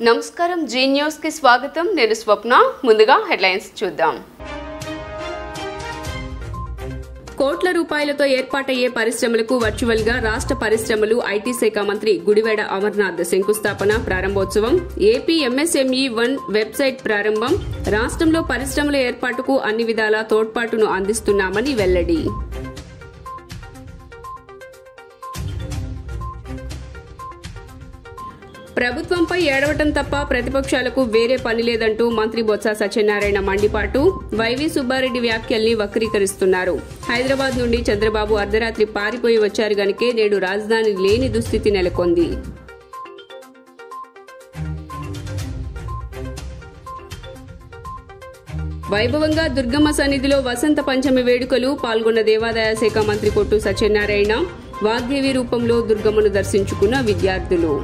నమస్కారం G news కి స్వాగతం నేను స్వప్న ముందుగా హెడ్లైన్స్ చూద్దాం కోట్ల రూపాయలతో ఏర్పాటయ్యే పరిశ్రమలకు వర్చువల్ గా రాష్ట్ర పరిశ్రమలు ఐటీ శాఖ మంత్రి గుడివేడ అమర్నాథ్ శంకుస్థాపన ప్రారంభోత్సవం ఏపీ ఎంఎస్ఎంఈ 1 వెబ్సైట్ ప్రారంభం రాష్ట్రంలో పరిశ్రమల ఏర్పాటుకు అన్ని విధాల తోడ్పాటును అందిస్తున్నామని వెల్లడి ప్రభుత్వంపై ఏడవటం తప్ప ప్రతిపక్షాలకు వేరే పని లేదంటూ మంత్రి బొత్స సత్యనారాయణ మండిపాటు వైవి సుబ్బారెడ్డి వ్యాఖ్యల్ని వక్రీకరిస్తున్నారు హైదరాబాద్ నుండి చంద్రబాబు అర్ధరాత్రి పారిపోయి వచ్చారు గనుకే నేడు రాజధాని లేని దుస్థితి నెలకొంది వైభవంగా దుర్గమ్మ సన్నిధిలో వసంత పంచమి వేడుకలు పాల్గొన్న దేవాదాయ శాఖ మంత్రి కొట్టు సత్యనారాయణ వాగ్దేవి రూపంలో దుర్గమ్మను దర్శించుకున్న విద్యార్థులు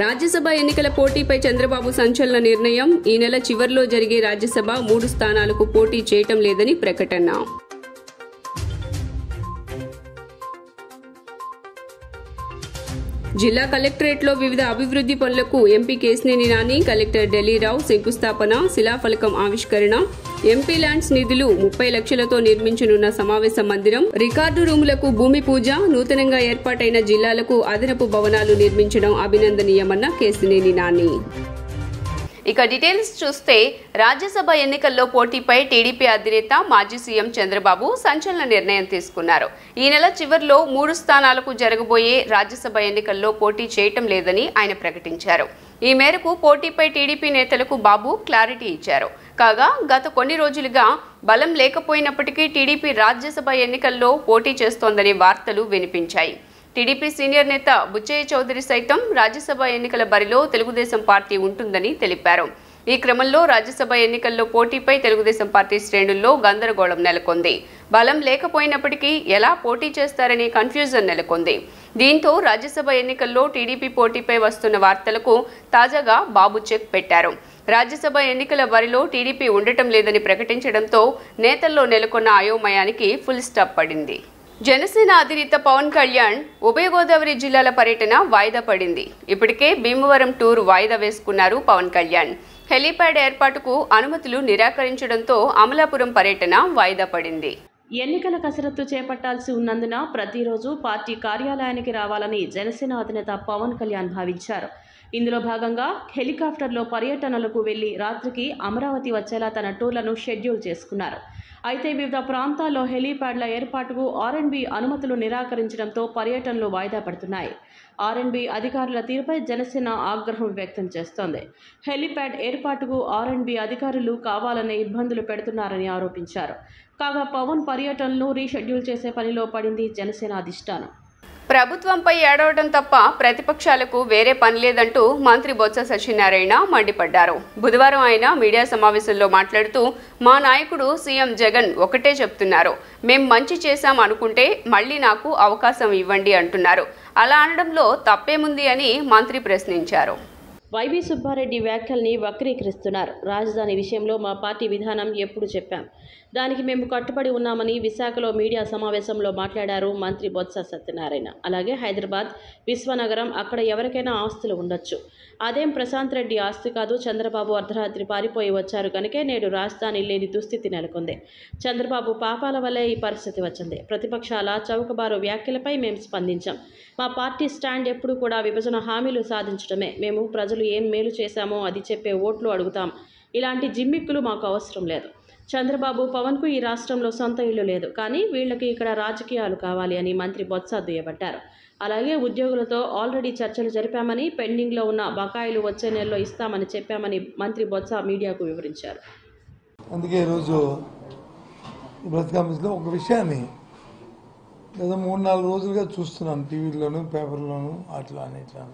రాజ్యసభ ఎన్నికల పోటీపై చంద్రబాబు సంచలన నిర్ణయం ఈ నెల చివర్లో జరిగే రాజ్యసభ 3 స్థానాలకు పోటీ చేయటం లేదని ప్రకటన జిల్లా కలెక్టరేట్లో వివిధ అభివృద్ది పనులకు ఎంపీ కేశినేని నాని కలెక్టర్ ఢిల్లీరావు శంకుస్థాపన శిలాఫలకం ఆవిష్కరణ ఎంపీ ల్యాండ్స్ నిధులు 30 లక్షలతో నిర్మించనున్న సమావేశ మందిరం రికార్డు రూములకు భూమి పూజ నూతనంగా ఏర్పాటైన జిల్లాలకు అదనపు భవనాలు నిర్మించడం అభినందనీయమన్న కేశినేని నాని ఇక డీటెయిల్స్ చూస్తే రాజ్యసభ ఎన్నికల్లో పోటీపై టీడీపీ అధినేత మాజీ సీఎం చంద్రబాబు సంచలన నిర్ణయం తీసుకున్నారు ఈ నెల చివర్లో 3 స్థానాలకు జరగబోయే రాజ్యసభ ఎన్నికల్లో పోటీ చేయటం లేదని ఆయన ప్రకటించారు ఈ మేరకు పోటీపై టీడీపీ నేతలకు బాబు క్లారిటీ ఇచ్చారు కాగా గత కొన్ని రోజులుగా బలం లేకపోయినప్పటికీ టీడీపీ రాజ్యసభ ఎన్నికల్లో పోటీ చేస్తోందనే వార్తలు వినిపించాయి టీడీపీ సీనియర్ నేత బుచ్చయ్య చౌదరి సైతం రాజ్యసభ ఎన్నికల బరిలో తెలుగుదేశం పార్టీ ఉంటుందని తెలిపారు ఈ క్రమంలో రాజ్యసభ ఎన్నికల్లో పోటీపై తెలుగుదేశం పార్టీ శ్రేణుల్లో గందరగోళం నెలకొంది బలం లేకపోయినప్పటికీ ఎలా పోటీ చేస్తారనే కన్ఫ్యూజన్ నెలకొంది దీంతో రాజ్యసభ ఎన్నికల్లో టీడీపీ పోటీపై వస్తున్న వార్తలకు తాజాగా బాబు చెక్ పెట్టారు రాజ్యసభ ఎన్నికల బరిలో టీడీపీ ఉండటం లేదని ప్రకటించడంతో నేతల్లో నెలకొన్న అయోమయానికి ఫుల్ స్టాప్ పడింది జనసేన అధినేత పవన్ కళ్యాణ్ ఉభయ గోదావరి జిల్లాల పర్యటన వాయిదా పడింది ఇప్పటికే భీమవరం టూర్ వాయిదా వేసుకున్నారు పవన్ కళ్యాణ్ హెలీప్యాడ్ ఏర్పాటుకు అనుమతులు నిరాకరించడంతో అమలాపురం పర్యటన వాయిదా పడింది ఎన్నికల కసరత్తు చేపట్టాల్సి ఉన్నందున ప్రతిరోజు పార్టీ కార్యాలయానికి రావాలని జనసేన అధినేత పవన్ కళ్యాణ్ భావించారు ఇందులో భాగంగా హెలికాప్టర్లో పర్యటనలకు వెళ్లి రాత్రికి అమరావతి వచ్చేలా తన టూర్లను షెడ్యూల్ చేసుకున్నారు అయితే వివిధ ప్రాంతాల్లో హెలీప్యాడ్ల ఏర్పాటుకు ఆర్ఎండ్బి అనుమతులు నిరాకరించడంతో పర్యటనలు వాయిదా పడుతున్నాయి ఆర్ఎండ్బి అధికారుల తీరుపై జనసేన ఆగ్రహం వ్యక్తం చేస్తోంది హెలీప్యాడ్ ఏర్పాటుకు ఆర్ఎండ్బి అధికారులు కావాలనే ఇబ్బందులు పెడుతున్నారని ఆరోపించారు కాగా పవన్ పర్యటనను రీషెడ్యూల్ చేసే పనిలో పడింది జనసేన అధిష్టానం ప్రభుత్వంపై ఏడవడం తప్ప ప్రతిపక్షాలకు వేరే పని లేదంటూ మంత్రి బొత్స సత్యనారాయణ మండిపడ్డారు బుధవారం ఆయన మీడియా సమావేశంలో మాట్లాడుతూ మా నాయకుడు సీఎం జగన్ ఒకటే చెప్తున్నారు మేం మంచి చేశాం అనుకుంటే మళ్లీ నాకు అవకాశం ఇవ్వండి అంటున్నారు అలా అనడంలో తప్పేముంది అని మంత్రి ప్రశ్నించారు వైవి సుబ్బారెడ్డి వ్యాఖ్యల్ని వక్రీకరిస్తున్నారు రాజధాని విషయంలో మా పార్టీ విధానం ఎప్పుడు చెప్పాం దానికి మేము కట్టుబడి ఉన్నామని విశాఖలో మీడియా సమావేశంలో మాట్లాడారు మంత్రి బొత్స సత్యనారాయణ అలాగే హైదరాబాద్ విశ్వనగరం అక్కడ ఎవరికైనా ఆస్తులు ఉండొచ్చు అదేం ప్రశాంత్ రెడ్డి ఆస్తి కాదు చంద్రబాబు అర్ధరాత్రి పారిపోయి వచ్చారు కనుకే నేడు రాజధాని లేని దుస్థితి నెలకొంది చంద్రబాబు పాపాల వల్లే ఈ పరిస్థితి వచ్చింది ప్రతిపక్షాల చౌకబారు వ్యాఖ్యలపై మేము స్పందించాం మా పార్టీ స్టాండ్ ఎప్పుడు కూడా విభజన హామీలు సాధించడమే మేము ప్రజలు ఏం మేలు చేశామో అది చెప్పే ఓట్లు అడుగుతాం ఇలాంటి జిమ్మిక్కులు మాకు అవసరం లేదు చంద్రబాబు పవన్కు ఈ రాష్ట్రంలో సొంత ఇల్లు లేదు కానీ వీళ్ళకి ఇక్కడ రాజకీయాలు కావాలి అని మంత్రి బొత్స దుయ్యబట్టారు అలాగే ఉద్యోగులతో ఆల్రెడీ చర్చలు జరిపామని పెండింగ్లో ఉన్న బకాయిలు వచ్చే నెలలో ఇస్తామని చెప్పామని మంత్రి బొత్స మీడియాకు వివరించారు అందుకే ఈరోజు బ్రతకాంలో ఒక విషయాన్ని లేదా 3-4 రోజులుగా చూస్తున్నాను టీవీలోను పేపర్లోను అట్లా అని ఇట్లా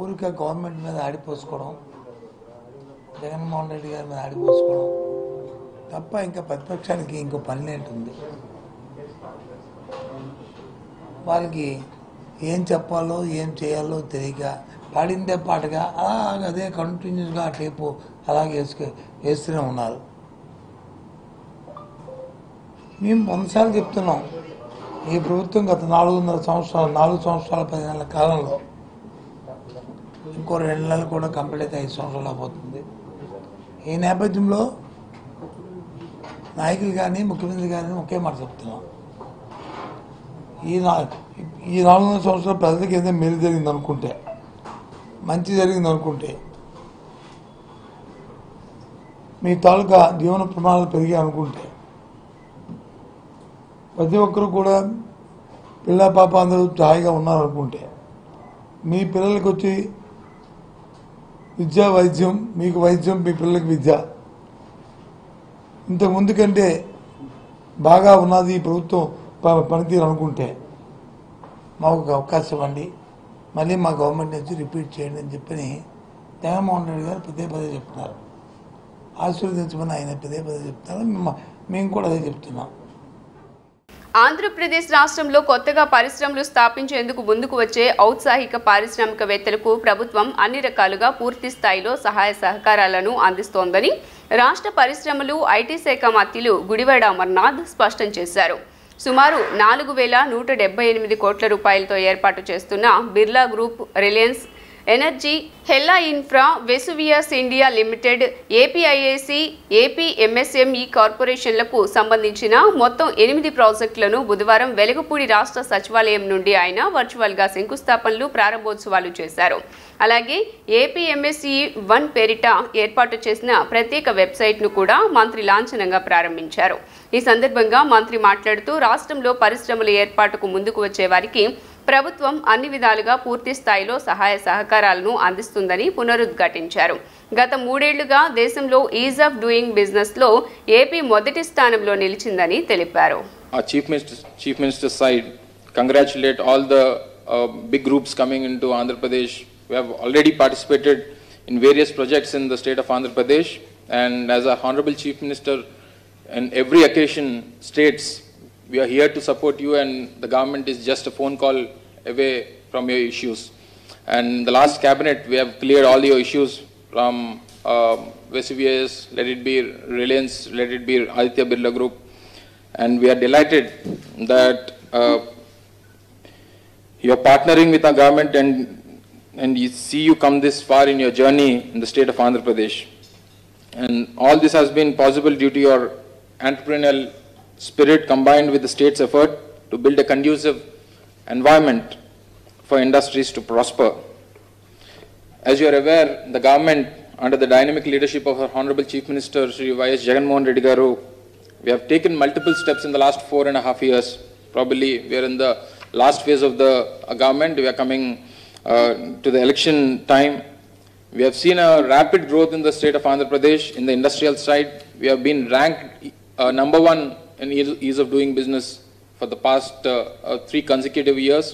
ఊరికే గవర్నమెంట్ మీద ఆడిపోసుకోవడం జగన్మోహన్ రెడ్డి గారి మీద ఆడిపోసుకోవడం తప్ప ఇంకా ప్రతిపక్షానికి ఇంకో పని ఏంటుంది వాళ్ళకి ఏం చెప్పాలో ఏం చేయాలో తెలియక పాడిందే పాటగా అదే కంటిన్యూస్గా ఆ టేపు అలాగే వేస్తూనే ఉన్నారు. మేము 100 సార్లు చెప్తున్నాం ఈ ప్రభుత్వం గత 4 సంవత్సరాల 10 నెలల కాలంలో ఇంకో 2 నెలలు కూడా కంప్లీట్ అయితే 5 సంవత్సరాలు అయిపోతుంది. ఈ నేపథ్యంలో నాయకులు కానీ ముఖ్యమంత్రి కానీ ఒకే మాట చెప్తున్నాం, ఈ 4 సంవత్సరాల ప్రజలకు ఏదైనా మేలు జరిగింది అనుకుంటే, మంచి జరిగింది అనుకుంటే, మీ తాలూకా జీవన ప్రమాణాలు పెరిగాయి అనుకుంటే, ప్రతి ఒక్కరు కూడా పిల్ల పాప అందరూ హాయిగా ఉన్నారనుకుంటే, మీ పిల్లలకి వచ్చి విద్య వైద్యం, మీకు వైద్యం, మీ పిల్లలకి విద్య ఇంతకుముందు కంటే బాగా ఉన్నది ఈ ప్రభుత్వం పనితీరు అనుకుంటే మాకు ఒక అవకాశం ఇవ్వండి, మళ్ళీ మా గవర్నమెంట్ నుంచి రిపీట్ చేయండి అని చెప్పని జగన్మోహన్ రెడ్డి గారు పదే చెప్తున్నారు. ఆశీర్వదించమని ఆయన పదే చెప్తున్నారు. మేము కూడా అదే చెప్తున్నాం. ఆంధ్రప్రదేశ్ రాష్ట్రంలో కొత్తగా పరిశ్రమలు స్థాపించేందుకు ముందుకు వచ్చే ఔత్సాహిక పారిశ్రామికవేత్తలకు ప్రభుత్వం అన్ని రకాలుగా పూర్తి స్థాయిలో సహాయ సహకారాలను అందిస్తోందని రాష్ట్ర పరిశ్రమలు ఐటీ శాఖ మంత్రులు గుడివాడ అమర్నాథ్ స్పష్టం చేశారు. సుమారు 4,178 కోట్ల రూపాయలతో ఏర్పాటు చేస్తున్న Birla group, Reliance energy, Hella infra, Vesuvius India limited, APIAC, AP MSME కార్పొరేషన్లకు సంబంధించిన మొత్తం 8 ప్రాజెక్టులను బుధవారం వెలగపూడి రాష్ట్ర సచివాలయం నుండి ఆయన వర్చువల్గా శంకుస్థాపనలు, ప్రారంభోత్సవాలు చేశారు. అలాగే ఏపీ ఎంఎస్ఈ 1 పేరిట ఏర్పాటు చేసిన ప్రత్యేక వెబ్సైట్ను కూడా మంత్రి లాంఛనంగా ప్రారంభించారు. ఈ సందర్భంగా మంత్రి మాట్లాడుతూ రాష్ట్రంలో పరిశ్రమల ఏర్పాటుకు ముందుకు వచ్చే వారికి ప్రభుత్వం అన్ని విధాలుగా పూర్తి స్థాయిలో సహాయ సహకారాలను అందిస్తుందని పునరుద్ఘాటించారు. గత 3 ఏళ్లుగా దేశంలో ఈజ్ ఆఫ్ డూయింగ్ బిజినెస్ లో ఏపీ మొదటి స్థానంలో నిలిచిందని తెలిపారు. Chief Minister's side congratulate all the big groups coming into Andhra Pradesh. We have already participated in various projects in the state of Andhra Pradesh, and as our Honorable Chief Minister on every occasion states, we are here to support you and the government is just a phone call away from your issues. And in the last cabinet, we have cleared all your issues from Vesuvius, let it be Reliance, let it be Aditya Birla Group. And we are delighted that you are partnering with our government and you see you come this far in your journey in the state of Andhra Pradesh. And all this has been possible due to your entrepreneurial spirit combined with the state's effort to build a conducive environment for industries to prosper. As you are aware, the government, under the dynamic leadership of our Honorable Chief Minister Shri Y.S. Jagannath Reddy Garu, we have taken multiple steps in the last 4.5 years. Probably we are in the last phase of the government. We are coming to the election time. We have seen a rapid growth in the state of Andhra Pradesh in the industrial side. We have been ranked number 1 in ease of doing business for the past 3 consecutive years.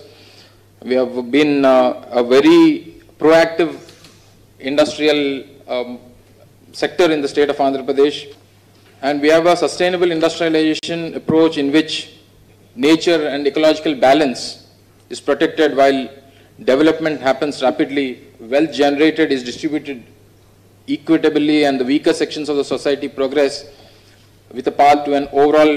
We have been a very proactive industrial sector in the state of Andhra Pradesh, and we have a sustainable industrialization approach in which nature and ecological balance is protected while development happens rapidly, wealth generated is distributed equitably, and the weaker sections of the society progress with a path to an overall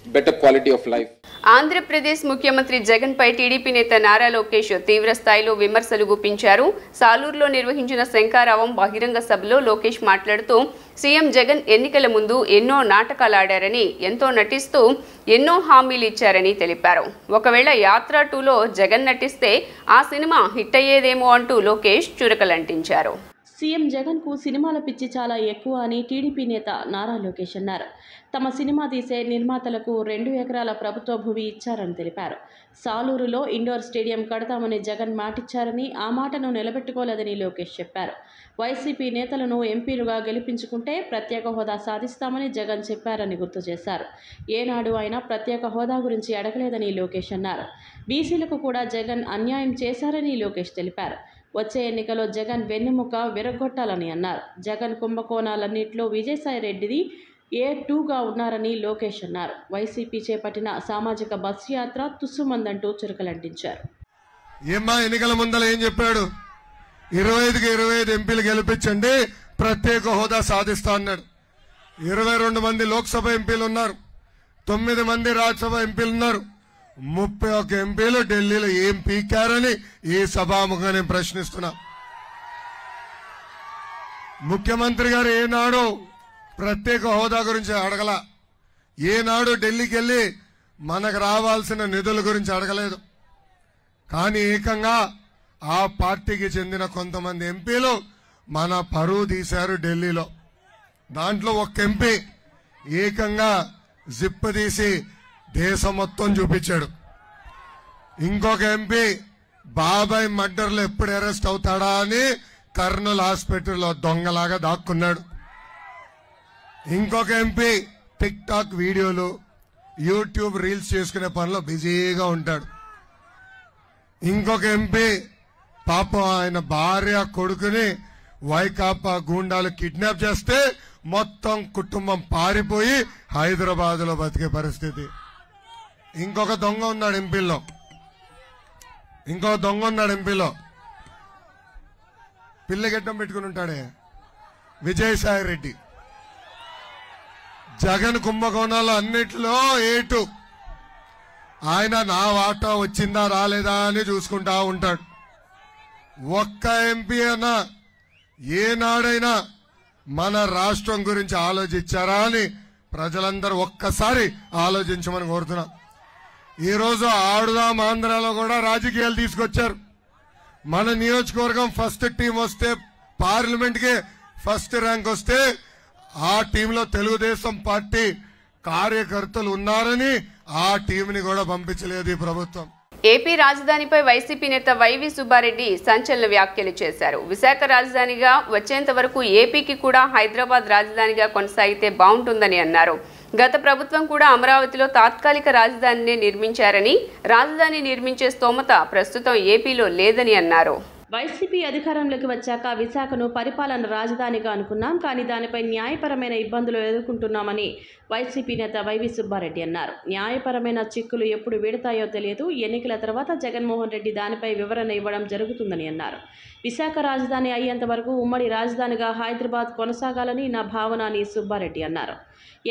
better quality of life. Andhra Pradesh ముఖ్యమంత్రి జగన్ పై TDP నేత నారా లోకేష్ తీవ్ర స్థాయిలో విమర్శలు గుప్పించారు. సాలూరులో నిర్వహించిన శంఖారావం బహిరంగ సభలో లోకేష్ మాట్లాడుతూ సీఎం జగన్ ఎన్నికల ముందు ఎన్నో నాటకాలు ఆడారని, ఎంతో నటిస్తూ ఎన్నో హామీలు ఇచ్చారని తెలిపారు. ఒకవేళ యాత్ర 2లో జగన్ నటిస్తే ఆ సినిమా హిట్ అయ్యేదేమో అంటూ లోకేష్ చురకలంటించారు. సీఎం జగన్కు సినిమాల పిచ్చి చాలా ఎక్కువ అని టీడీపీ నేత నారా లోకేష్ అన్నారు. తమ సినిమా తీసే నిర్మాతలకు 2 ఎకరాల ప్రభుత్వ భూమి ఇచ్చారని తెలిపారు. సాలూరులో ఇండోర్ స్టేడియం కడతామని జగన్ మాటిచ్చారని, ఆ మాటను నిలబెట్టుకోలేదని లోకేష్ చెప్పారు. వైసీపీ నేతలను ఎంపీలుగా గెలిపించుకుంటే ప్రత్యేక హోదా సాధిస్తామని జగన్ చెప్పారని గుర్తు చేశారు. ఏనాడు ఆయన ప్రత్యేక హోదా గురించి అడగలేదని లోకేష్ అన్నారు. బీసీలకు కూడా జగన్ అన్యాయం చేశారని లోకేష్ తెలిపారు. వచ్చే ఎన్నికలో జగన్ వెన్నెముక విరగొట్టాలని అన్నారు. జగన్ కుంభకోణాలన్నింటిలో విజయసాయిరెడ్డిది A2గా ఉన్నారని లోకేష్ అన్నారు. వైసీపీ చేపట్టిన సామాజిక బస్సు యాత్ర తుస్సుమందంటూ చురకలంటించారు. ఏమ్మా ఎన్నికల ముందర ఏం చెప్పాడు? 25కి 25 ఎంపీలు గెలిపించండి, ప్రత్యేక హోదా సాధిస్తా అన్నాడు. 22 మంది లోక్సభ ఎంపీలు ఉన్నారు, 9 మంది రాజ్యసభ ఎంపీలు ఉన్నారు. 31 ఎంపీలు ఢిల్లీలో ఏం పీకారని ఈ సభాముఖంగా నేను ప్రశ్నిస్తున్నా. ముఖ్యమంత్రి గారు ఏనాడు ప్రత్యేక హోదా గురించి అడగల, ఏనాడు ఢిల్లీకి వెళ్లి మనకు రావాల్సిన నిధుల గురించి అడగలేదు. కానీ ఏకంగా ఆ పార్టీకి చెందిన కొంతమంది ఎంపీలు మన పరువు తీశారు ఢిల్లీలో. దాంట్లో ఒక ఎంపీ ఏకంగా జిప్ తీసి దేశం మొత్తం చూపించాడు. ఇంకొక ఎంపీ బాబాయ్ మర్డర్లో ఎప్పుడు అరెస్ట్ అవుతాడా అని కర్నూలు హాస్పిటల్లో దొంగలాగా దాక్కున్నాడు. ఇంకొక ఎంపీ టిక్ టాక్ వీడియోలు, యూట్యూబ్ రీల్స్ చేసుకునే పనిలో బిజీగా ఉంటాడు. ఇంకొక ఎంపీ పాపం ఆయన భార్య కొడుకుని వైకాపా గూండాలు కిడ్నాప్ చేస్తే మొత్తం కుటుంబం పారిపోయి హైదరాబాద్ లో బతికే పరిస్థితి. ఇంకొక దొంగ ఉన్నాడు ఎంపీలో, పిల్లగడ్డం పెట్టుకుని ఉంటాడే విజయసాయి రెడ్డి. జగన్ కుంభకోణాలు అన్నిట్లో ఏటు ఆయన నా వాటా వచ్చిందా రాలేదా అని చూసుకుంటా ఉంటాడు. ఒక్క ఎంపీ అయినా ఏనాడైనా మన రాష్ట్రం గురించి ఆలోచించారా అని ప్రజలందరూ ఒక్కసారి ఆలోచించమని కోరుతున్నా. ఈరోజు ఆడుదాం ఆంధ్రాలో కూడా రాజకీయాలు తీసుకొచ్చారు. మన నియోజకవర్గం ఫస్ట్ టీం వస్తే, పార్లమెంట్ కి ఫస్ట్ ర్యాంక్ వస్తే ఆ టీంలో తెలుగుదేశం పార్టీ కార్యకర్తలు ఉన్నారని ఆ టీంని కూడా పంపించలేదు ఈ ప్రభుత్వం. ఏపీ రాజధానిపై వైసీపీ నేత వైవి సుబ్బారెడ్డి సంచలన వ్యాఖ్యలు చేశారు. విశాఖ రాజధానిగా వచ్చేంత వరకు ఏపీకి కూడా హైదరాబాద్ రాజధానిగా కొనసాగితే బాగుంటుందని అన్నారు. గత ప్రభుత్వం కూడా అమరావతిలో తాత్కాలిక రాజధానిని నిర్మించారని, రాజధాని నిర్మించే స్తోమత ప్రస్తుతం ఏపీలో లేదని అన్నారు. వైసీపీ అధికారంలోకి వచ్చాక విశాఖను పరిపాలన రాజధానిగా అనుకున్నాం, కానీ దానిపై న్యాయపరమైన ఇబ్బందులు ఎదుర్కొంటున్నామని వైసీపీ నేత వైవి సుబ్బారెడ్డి అన్నారు. న్యాయపరమైన చిక్కులు ఎప్పుడు వీడతాయో తెలియదు. ఎన్నికల తర్వాత జగన్మోహన్ రెడ్డి దానిపై వివరణ ఇవ్వడం జరుగుతుందని అన్నారు. విశాఖ రాజధాని అయ్యేంత వరకు ఉమ్మడి రాజధానిగా హైదరాబాద్ కొనసాగాలని నా భావన అని సుబ్బారెడ్డి అన్నారు.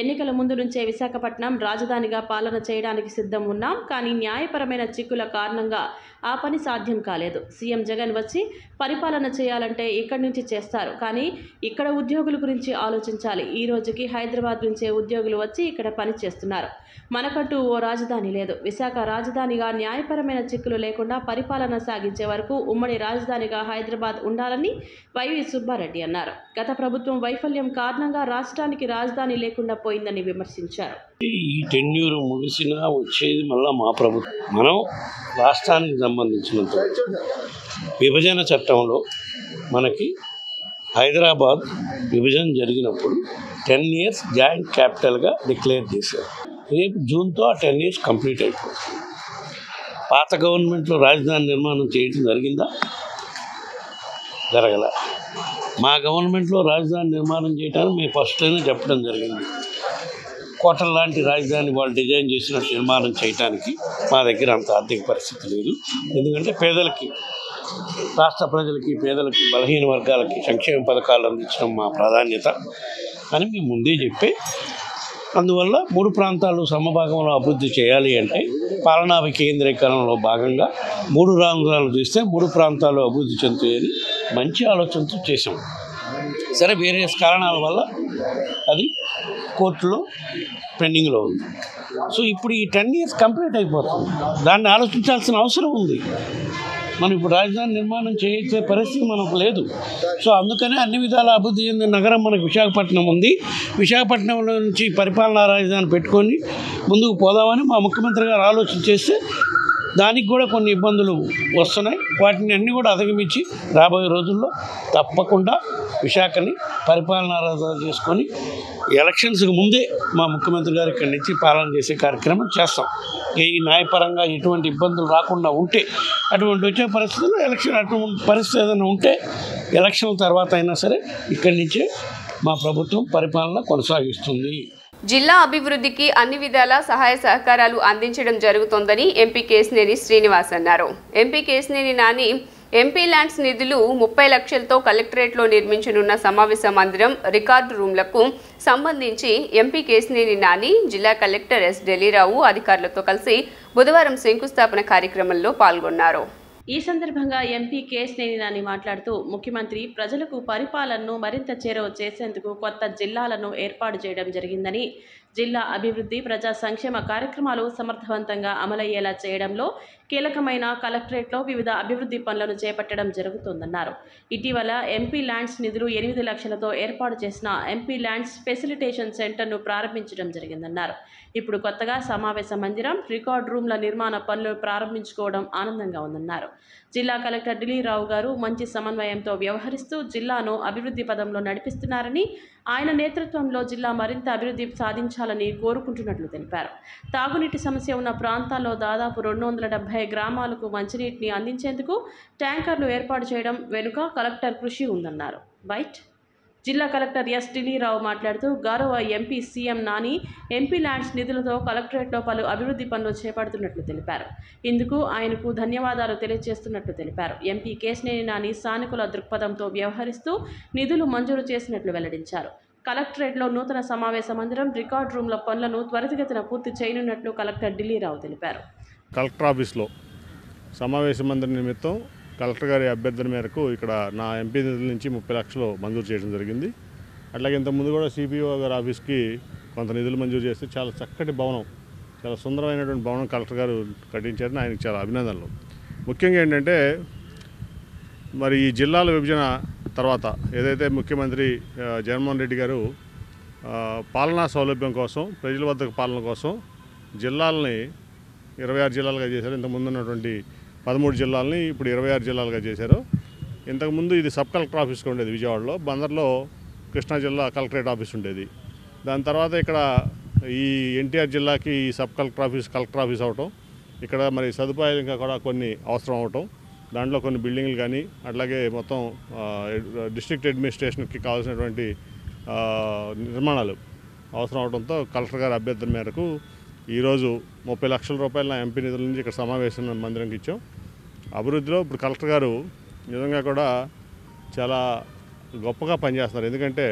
ఎన్నికల ముందు నుంచే విశాఖపట్నం రాజధానిగా పాలన చేయడానికి సిద్ధం ఉన్నాం, కానీ న్యాయపరమైన చిక్కుల కారణంగా ఆ పని సాధ్యం కాలేదు. సీఎం జగన్ వచ్చి పరిపాలన చేయాలంటే ఇక్కడి నుంచి చేస్తారు, కానీ ఇక్కడ ఉద్యోగుల గురించి ఆలోచించాలి. ఈ రోజుకి హైదరాబాద్ నుంచే ఉద్యోగులు వచ్చి ఇక్కడ పని చేస్తున్నారు. మనకంటూ ఓ రాజధాని లేదు. విశాఖ రాజధానిగా న్యాయపరమైన చిక్కులు లేకుండా పరిపాలన సాగించే వరకు ఉమ్మడి రాజధానిగా హైదరాబాద్ ఉండాలని వైవి సుబ్బారెడ్డి అన్నారు. గత ప్రభుత్వం వైఫల్యం కారణంగా రాష్ట్రానికి రాజధాని లేకుండా పోయిందని విమర్శించారు. ఈ టెన్యూర్ ముగిసినా వచ్చేది మళ్ళా మా ప్రభుత్వం. మనం రాష్ట్రానికి సంబంధించినంత విభజన చట్టంలో మనకి హైదరాబాద్ విభజన జరిగినప్పుడు 10 years జాయింట్ క్యాపిటల్గా డిక్లేర్ చేశారు. రేపు జూన్తో ఆ 10 years కంప్లీట్ అయిపోతుంది. పాత గవర్నమెంట్లో రాజధాని నిర్మాణం చేయడం జరిగిందా? జరగల. మా గవర్నమెంట్లో రాజధాని నిర్మాణం చేయడానికి మేము ఫస్ట్లోనే చెప్పడం జరిగింది. కోటల లాంటి రాజధాని వాళ్ళు డిజైన్ చేసినట్టు నిర్మాణం చేయడానికి మా దగ్గర అంత ఆర్థిక పరిస్థితి లేదు. ఎందుకంటే పేదలకి, రాష్ట్ర ప్రజలకి, పేదలకి, బలహీన వర్గాలకి సంక్షేమ పథకాలు అందించడం మా ప్రాధాన్యత అని మేము ముందే చెప్పే, అందువల్ల 3 ప్రాంతాలు సమభాగంలో అభివృద్ధి చేయాలి అంటే పాలనా వికేంద్రీకరణలో భాగంగా 3 రాజధానులు చేస్తే 3 ప్రాంతాలు అభివృద్ధి చెందుతాయని మంచి ఆలోచనతో చేసాం. సరే, వేరే కారణాల వల్ల అది కోర్టులో పెండింగ్లో ఉంది. సో ఇప్పుడు ఈ 10 years కంప్లీట్ అయిపోతుంది. దాన్ని ఆలోచించాల్సిన అవసరం ఉంది. మనం ఇప్పుడు రాజధాని నిర్మాణం చేసే పరిస్థితి మనకు లేదు. సో అందుకనే అన్ని విధాల అభివృద్ధి చెందిన నగరం మనకు విశాఖపట్నం ఉంది. విశాఖపట్నంలో నుంచి పరిపాలనా రాజధాని పెట్టుకొని ముందుకు పోదామని మా ముఖ్యమంత్రి గారు ఆలోచన చేస్తే దానికి కూడా కొన్ని ఇబ్బందులు వస్తున్నాయి. వాటిని అన్నీ కూడా అధిగమించి రాబోయే రోజుల్లో తప్పకుండా విశాఖని పరిపాలనా రాజధాని చేసుకొని ఎలక్షన్స్కి ముందే మా ముఖ్యమంత్రి గారు ఇక్కడి నుంచి పాలన చేసే కార్యక్రమం చేస్తాం. ఈ న్యాయపరంగా ఎటువంటి ఇబ్బందులు రాకుండా ఉంటే, అటువంటి వచ్చే పరిస్థితుల్లో అటువంటి పరిస్థితి ఏదైనా ఉంటే ఎలక్షన్ తర్వాత అయినా సరే ఇక్కడి నుంచే మా ప్రభుత్వం పరిపాలన కొనసాగిస్తుంది. జిల్లా అభివృద్ధికి అన్ని విధాల సహాయ సహకారాలు అందించడం జరుగుతోందని ఎంపీ కేశినేని శ్రీనివాస్ అన్నారు. MP Kesineni Nani MP lands నిధులు 30 లక్షలతో కలెక్టరేట్లో నిర్మించనున్న సమావేశ మందిరం రికార్డు రూమ్లకు సంబంధించి ఎంపీ కేశినేని నాని, జిల్లా కలెక్టర్ ఎస్ ఢిల్లీరావు అధికారులతో కలిసి బుధవారం శంకుస్థాపన కార్యక్రమంలో పాల్గొన్నారు. ఈ సందర్భంగా ఎంపీ కేశినేని నాని మాట్లాడుతూ ముఖ్యమంత్రి ప్రజలకు పరిపాలనను మరింత చేరువ చేసేందుకు కొత్త జిల్లాలను ఏర్పాటు చేయడం జరిగిందని, జిల్లా అభివృద్ధి, ప్రజా సంక్షేమ కార్యక్రమాలు సమర్థవంతంగా అమలయ్యేలా చేయడంలో కీలకమైన కలెక్టరేట్లో వివిధ అభివృద్ధి పనులను చేపట్టడం జరుగుతోందన్నారు. ఇటీవల ఎంపీ ల్యాండ్స్ నిధులు 8 లక్షలతో ఏర్పాటు చేసిన ఎంపీ ల్యాండ్స్ ఫెసిలిటేషన్ సెంటర్ను ప్రారంభించడం జరిగిందన్నారు. ఇప్పుడు కొత్తగా సమావేశ మందిరం, రికార్డ్ రూమ్ల నిర్మాణ పనులు ప్రారంభించుకోవడం ఆనందంగా ఉందన్నారు. జిల్లా కలెక్టర్ ఢిల్లీరావు గారు మంచి సమన్వయంతో వ్యవహరిస్తూ జిల్లాను అభివృద్ధి పదంలో నడిపిస్తున్నారని, ఆయన నేతృత్వంలో జిల్లా మరింత అభివృద్ధి సాధించాలని కోరుకుంటున్నట్లు తెలిపారు. తాగునీటి సమస్య ఉన్న ప్రాంతాల్లో దాదాపు 270 గ్రామాలకు మంచినీటిని అందించేందుకు ట్యాంకర్లు ఏర్పాటు చేయడం వెనుక కలెక్టర్ కృషి ఉందన్నారు. జిల్లా కలెక్టర్ ఎస్ ఢిల్లీరావు మాట్లాడుతూ గౌరవ MP CM Nani MP lands నిధులతో కలెక్టరేట్లో పలు అభివృద్ధి పనులు చేపడుతున్నట్లు తెలిపారు. ఇందుకు ఆయనకు ధన్యవాదాలు తెలియజేస్తున్నట్లు తెలిపారు. ఎంపీ కేశినేని నాని సానుకూల దృక్పథంతో వ్యవహరిస్తూ నిధులు మంజూరు చేసినట్లు వెల్లడించారు. కలెక్టరేట్లో నూతన సమావేశ మందిరం, రికార్డ్ రూమ్ల పనులను త్వరితగతిన పూర్తి చేయనున్నట్లు కలెక్టర్ ఢిల్లీరావు తెలిపారు. కలెక్టర్ ఆఫీస్లో సమావేశ మందిరం నిమిత్తం కలెక్టర్ గారి అభ్యర్థన మేరకు ఇక్కడ నా ఎంపీ నిధుల నుంచి 30 లక్షలు మంజూరు చేయడం జరిగింది. అట్లాగే ఇంతకుముందు కూడా సిపిఓ గారి ఆఫీస్కి కొంత నిధులు మంజూరు చేస్తే చాలా చక్కటి భవనం, చాలా సుందరమైనటువంటి భవనం కలెక్టర్ గారు కట్టించారని ఆయనకు చాలా అభినందనలు. ముఖ్యంగా ఏంటంటే మరి ఈ జిల్లాల విభజన తర్వాత ఏదైతే ముఖ్యమంత్రి జగన్మోహన్ రెడ్డి గారు పాలనా సౌలభ్యం కోసం, ప్రజల వద్దకు పాలన కోసం జిల్లాలని 26 జిల్లాలుగా చేశారు. ఇంతకుముందు ఉన్నటువంటి 13 జిల్లాలని ఇప్పుడు 26 జిల్లాలుగా చేశారు. ఇంతకుముందు ఇది సబ్ కలెక్టర్ ఆఫీస్గా ఉండేది విజయవాడలో, బందర్లో కృష్ణా జిల్లా కలెక్టరేట్ ఆఫీస్ ఉండేది. దాని తర్వాత ఇక్కడ ఈ ఎన్టీఆర్ జిల్లాకి ఈ సబ్ కలెక్టర్ ఆఫీస్ అవటం, ఇక్కడ మరి సదుపాయాలు ఇంకా కూడా కొన్ని అవసరం అవటం, దాంట్లో కొన్ని బిల్డింగ్లు కానీ అట్లాగే మొత్తం డిస్ట్రిక్ట్ అడ్మినిస్ట్రేషన్కి కావాల్సినటువంటి నిర్మాణాలు అవసరం అవడంతో కలెక్టర్ గారి అభ్యర్థన మేరకు ఈరోజు 30 లక్షల రూపాయల నా ఎంపీ నిధుల నుంచి ఇక్కడ సమావేశం మందిరంకి ఇచ్చాం. అభివృద్ధిలో ఇప్పుడు కలెక్టర్ గారు నిజంగా కూడా చాలా గొప్పగా పనిచేస్తున్నారు. ఎందుకంటే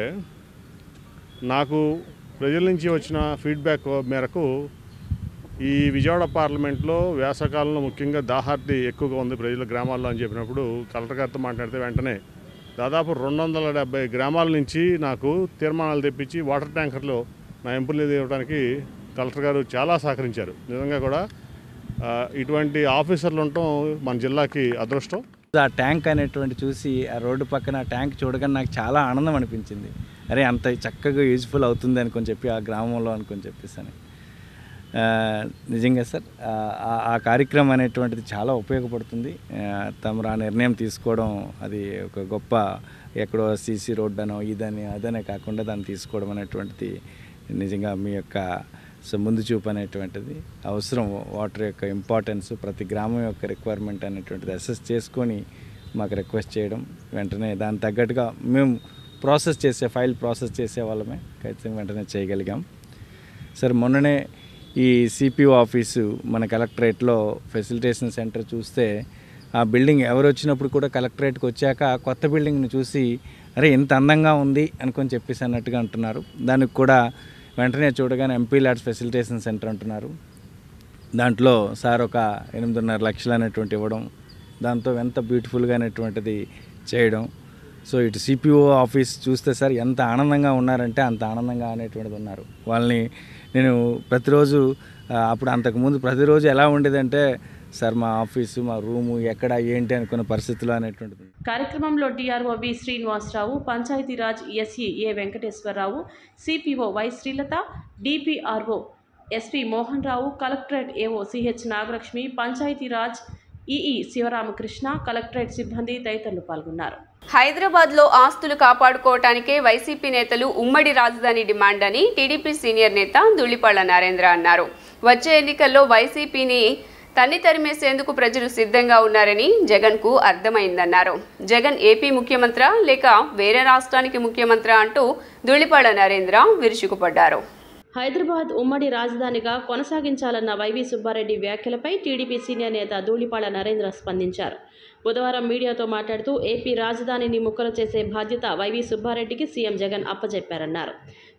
నాకు ప్రజల నుంచి వచ్చిన ఫీడ్బ్యాక్ మేరకు ఈ విజయవాడ పార్లమెంట్లో వేసవకాలంలో ముఖ్యంగా దాహార్తి ఎక్కువగా ఉంది ప్రజల గ్రామాల్లో అని చెప్పినప్పుడు కలెక్టర్ గారితో మాట్లాడితే వెంటనే దాదాపు 270 గ్రామాల నుంచి నాకు తీర్మానాలు తెప్పించి వాటర్ ట్యాంకర్లో నా ఎంపీ నిధులు ఇవ్వడానికి కలెక్టర్ గారు చాలా సహకరించారు. నిజంగా కూడా ఇటువంటి ఆఫీసర్లు ఉండటం మన జిల్లాకి అదృష్టం. ఆ ట్యాంక్ అనేటువంటి చూసి ఆ రోడ్డు పక్కన ట్యాంక్ చూడగానే నాకు చాలా ఆనందం అనిపించింది. అరే అంత చక్కగా యూజ్ఫుల్ అవుతుంది అనుకొని చెప్పి ఆ గ్రామంలో అనుకొని చెప్పేసాను. నిజంగా సార్ ఆ కార్యక్రమం అనేటువంటిది చాలా ఉపయోగపడుతుంది. తమరు ఆ నిర్ణయం తీసుకోవడం అది ఒక గొప్ప, ఎక్కడో సీసీ రోడ్డు అనో ఇదని అదనే కాకుండా దాన్ని తీసుకోవడం అనేటువంటిది నిజంగా మీ యొక్క ముందు చూపు అనేటువంటిది అవసరం. వాటర్ యొక్క ఇంపార్టెన్స్, ప్రతి గ్రామం యొక్క రిక్వైర్మెంట్ అనేటువంటిది అసెస్ చేసుకొని మాకు రిక్వెస్ట్ చేయడం, వెంటనే దాని తగ్గట్టుగా మేము ఫైల్ ప్రాసెస్ చేసే వాళ్ళమే ఖచ్చితంగా వెంటనే చేయగలిగాం. సార్ మొన్ననే ఈ సిపిఓ ఆఫీసు మన కలెక్టరేట్లో ఫెసిలిటేషన్ సెంటర్ చూస్తే ఆ బిల్డింగ్ ఎవరు వచ్చినప్పుడు కూడా కలెక్టరేట్కి వచ్చాక కొత్త బిల్డింగ్ని చూసి అరే ఇంత అందంగా ఉంది అనుకొని చెప్పేసి అన్నట్టుగా అంటున్నారు. దానికి కూడా వెంటనే చూడగానే ఎంపీ ల్యాండ్స్ ఫెసిలిటేషన్ సెంటర్ అంటున్నారు. దాంట్లో సార్ ఒక 8.5 లక్షలు అనేటువంటి ఇవ్వడం, దాంతో ఎంత బ్యూటిఫుల్గా అనేటువంటిది చేయడం. సో ఇటు సిపిఓ ఆఫీస్ చూస్తే సార్ ఎంత ఆనందంగా ఉన్నారంటే అంత ఆనందంగా అనేటువంటిది ఉన్నారు. వాళ్ళని నేను ప్రతిరోజు అప్పుడు అంతకుముందు ప్రతిరోజు ఎలా ఉండేదంటే సార్ మా ఆఫీసు, మా రూము ఎక్కడ ఏంటి అనుకున్న పరిస్థితులు అనేటువంటిది. కార్యక్రమంలో DRO V Srinivasarao, Panchayatraj SE A Venkateswararao, CPO Y Srilatha, DPRO SP Mohan Rao, collectorate AO CH Nagalakshmi, Panchayatraj EE Sivaramakrishna, collectorate సిబ్బంది తదితరులు పాల్గొన్నారు. హైదరాబాద్లో ఆస్తులు కాపాడుకోవటానికే వైసీపీ నేతలు ఉమ్మడి రాజధాని డిమాండ్ అని టీడీపీ సీనియర్ నేత ధూళిపాళ్ల నరేంద్ర అన్నారు. వచ్చే ఎన్నికల్లో వైసీపీని తన్ని తరిమేసేందుకు ప్రజలు సిద్ధంగా ఉన్నారని జగన్కు అర్థమైందన్నారు. జగన్ ఏపీ ముఖ్యమంత్రి లేక వేరే రాష్ట్రానికి ముఖ్యమంత్రి అంటూ ధూళిపాళ్ల నరేంద్ర విరుచుకుపడ్డారు. హైదరాబాద్ ఉమ్మడి రాజధానిగా కొనసాగించాలన్న వైవి సుబ్బారెడ్డి వ్యాఖ్యలపై టీడీపీ సీనియర్ నేత ధూళిపాళ్ల నరేంద్ర స్పందించారు. బుధవారం మీడియాతో మాట్లాడుతూ ఏపీ రాజధానిని ముక్కలు చేసే బాధ్యత వైవి సుబ్బారెడ్డికి సీఎం జగన్ అప్పజెప్పారన్నారు.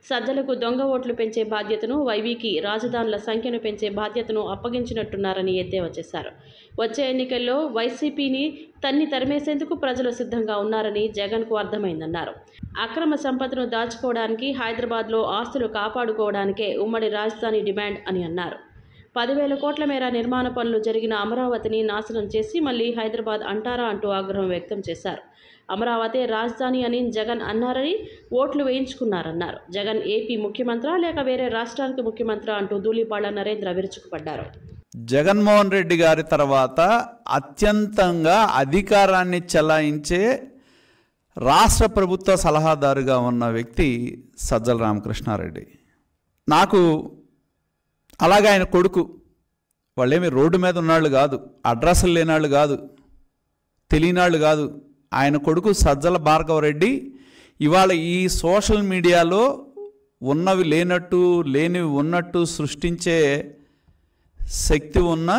సజ్జలకు దొంగ ఓట్లు పెంచే బాధ్యతను, వైవీకి రాజధానుల సంఖ్యను పెంచే బాధ్యతను అప్పగించినట్టున్నారని ఎద్దేవా చేశారు. వచ్చే ఎన్నికల్లో వైసీపీని తరిమేసేందుకు ప్రజలు సిద్ధంగా ఉన్నారని జగన్కు అర్థమైందన్నారు. అక్రమ సంపదను దాచుకోవడానికి, హైదరాబాద్లో ఆస్తులు కాపాడుకోవడానికే ఉమ్మడి రాజధాని డిమాండ్ అని అన్నారు. 10,000 కోట్ల మేర నిర్మాణ పనులు జరిగిన అమరావతిని నాశనం చేసి మళ్లీ హైదరాబాద్ అంటారా అంటూ ఆగ్రహం వ్యక్తం చేశారు. అమరావతి రాజధాని అని జగన్ అన్నారని ఓట్లు వేయించుకున్నారన్నారు. జగన్ ఏపీ ముఖ్యమంత్రా లేక వేరే రాష్ట్రానికి ముఖ్యమంత్రా అంటూ ధూళిపాళ్ల నరేంద్ర విరుచుకుపడ్డారు. జగన్మోహన్ రెడ్డి గారి తర్వాత అత్యంతంగా అధికారాన్ని చెలాయించే రాష్ట్ర ప్రభుత్వ సలహాదారుగా ఉన్న వ్యక్తి సజ్జల రామకృష్ణారెడ్డి. నాకు అలాగే ఆయన కొడుకు, వాళ్ళేమి రోడ్డు మీద ఉన్నాళ్ళు కాదు, అడ్రస్లు లేనాళ్ళు కాదు, తెలియనాళ్ళు కాదు. ఆయన కొడుకు సజ్జల భార్గవరెడ్డి ఇవాళ ఈ సోషల్ మీడియాలో ఉన్నవి లేనట్టు, లేనివి ఉన్నట్టు సృష్టించే శక్తి ఉన్న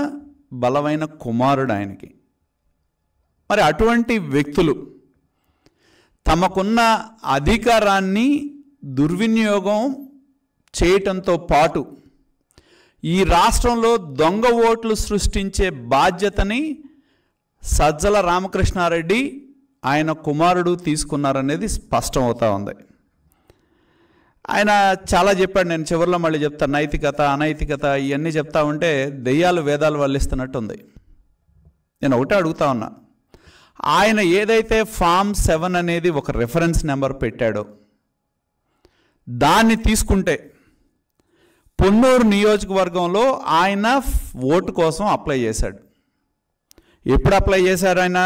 బలమైన కుమారుడు ఆయనకి. మరి అటువంటి వ్యక్తులు తమకున్న అధికారాన్ని దుర్వినియోగం చేయటంతో పాటు ఈ రాష్ట్రంలో దొంగ ఓట్లు సృష్టించే బాధ్యతని సజ్జల రామకృష్ణారెడ్డి ఆయన కుమారుడు తీసుకున్నారనేది స్పష్టం అవుతా ఉంది. ఆయన చాలా చెప్పాడు, నేను చివరిలో మళ్ళీ చెప్తాను. నైతికత, అనైతికత ఇవన్నీ చెప్తా ఉంటే దెయ్యాలు వేదాలు వల్లిస్తున్నట్టుంది. నేను ఒకటే అడుగుతా ఉన్నా, ఆయన ఏదైతే ఫామ్ 7 అనేది ఒక రెఫరెన్స్ నెంబర్ పెట్టాడో దాన్ని తీసుకుంటే పొన్నూరు నియోజకవర్గంలో ఆయన ఓటు కోసం అప్లై చేశాడు. ఎప్పుడు అప్లై చేశారు? ఆయన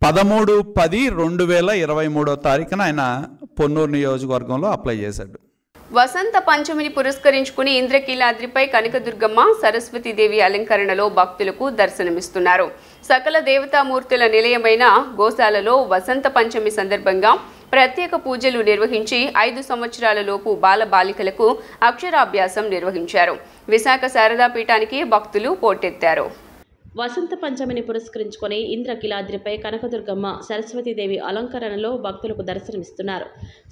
13/10/2023 ఆయన పొన్నూరు నియోజకవర్గంలో అప్లై చేశాడు. వసంత పంచమిని పురస్కరించుకుని ఇంద్రకీలాద్రిపై కనకదుర్గమ్మ, సరస్వతీదేవి అలంకరణలో భక్తులకు దర్శనమిస్తున్నారు. సకల దేవతామూర్తుల నిలయమైన గోశాలలో వసంత పంచమి సందర్భంగా ప్రత్యేక పూజలు నిర్వహించి 5 సంవత్సరాలలోపు బాలబాలికలకు అక్షరాభ్యాసం నిర్వహించారు. విశాఖ శారదా పీఠానికి భక్తులు పోటెత్తారు. వసంత పంచమిని పురస్కరించుకొని ఇంద్రకీలాద్రిపై కనకదుర్గమ్మ, సరస్వతీదేవి అలంకరణలో భక్తులకు దర్శనమిస్తున్నారు.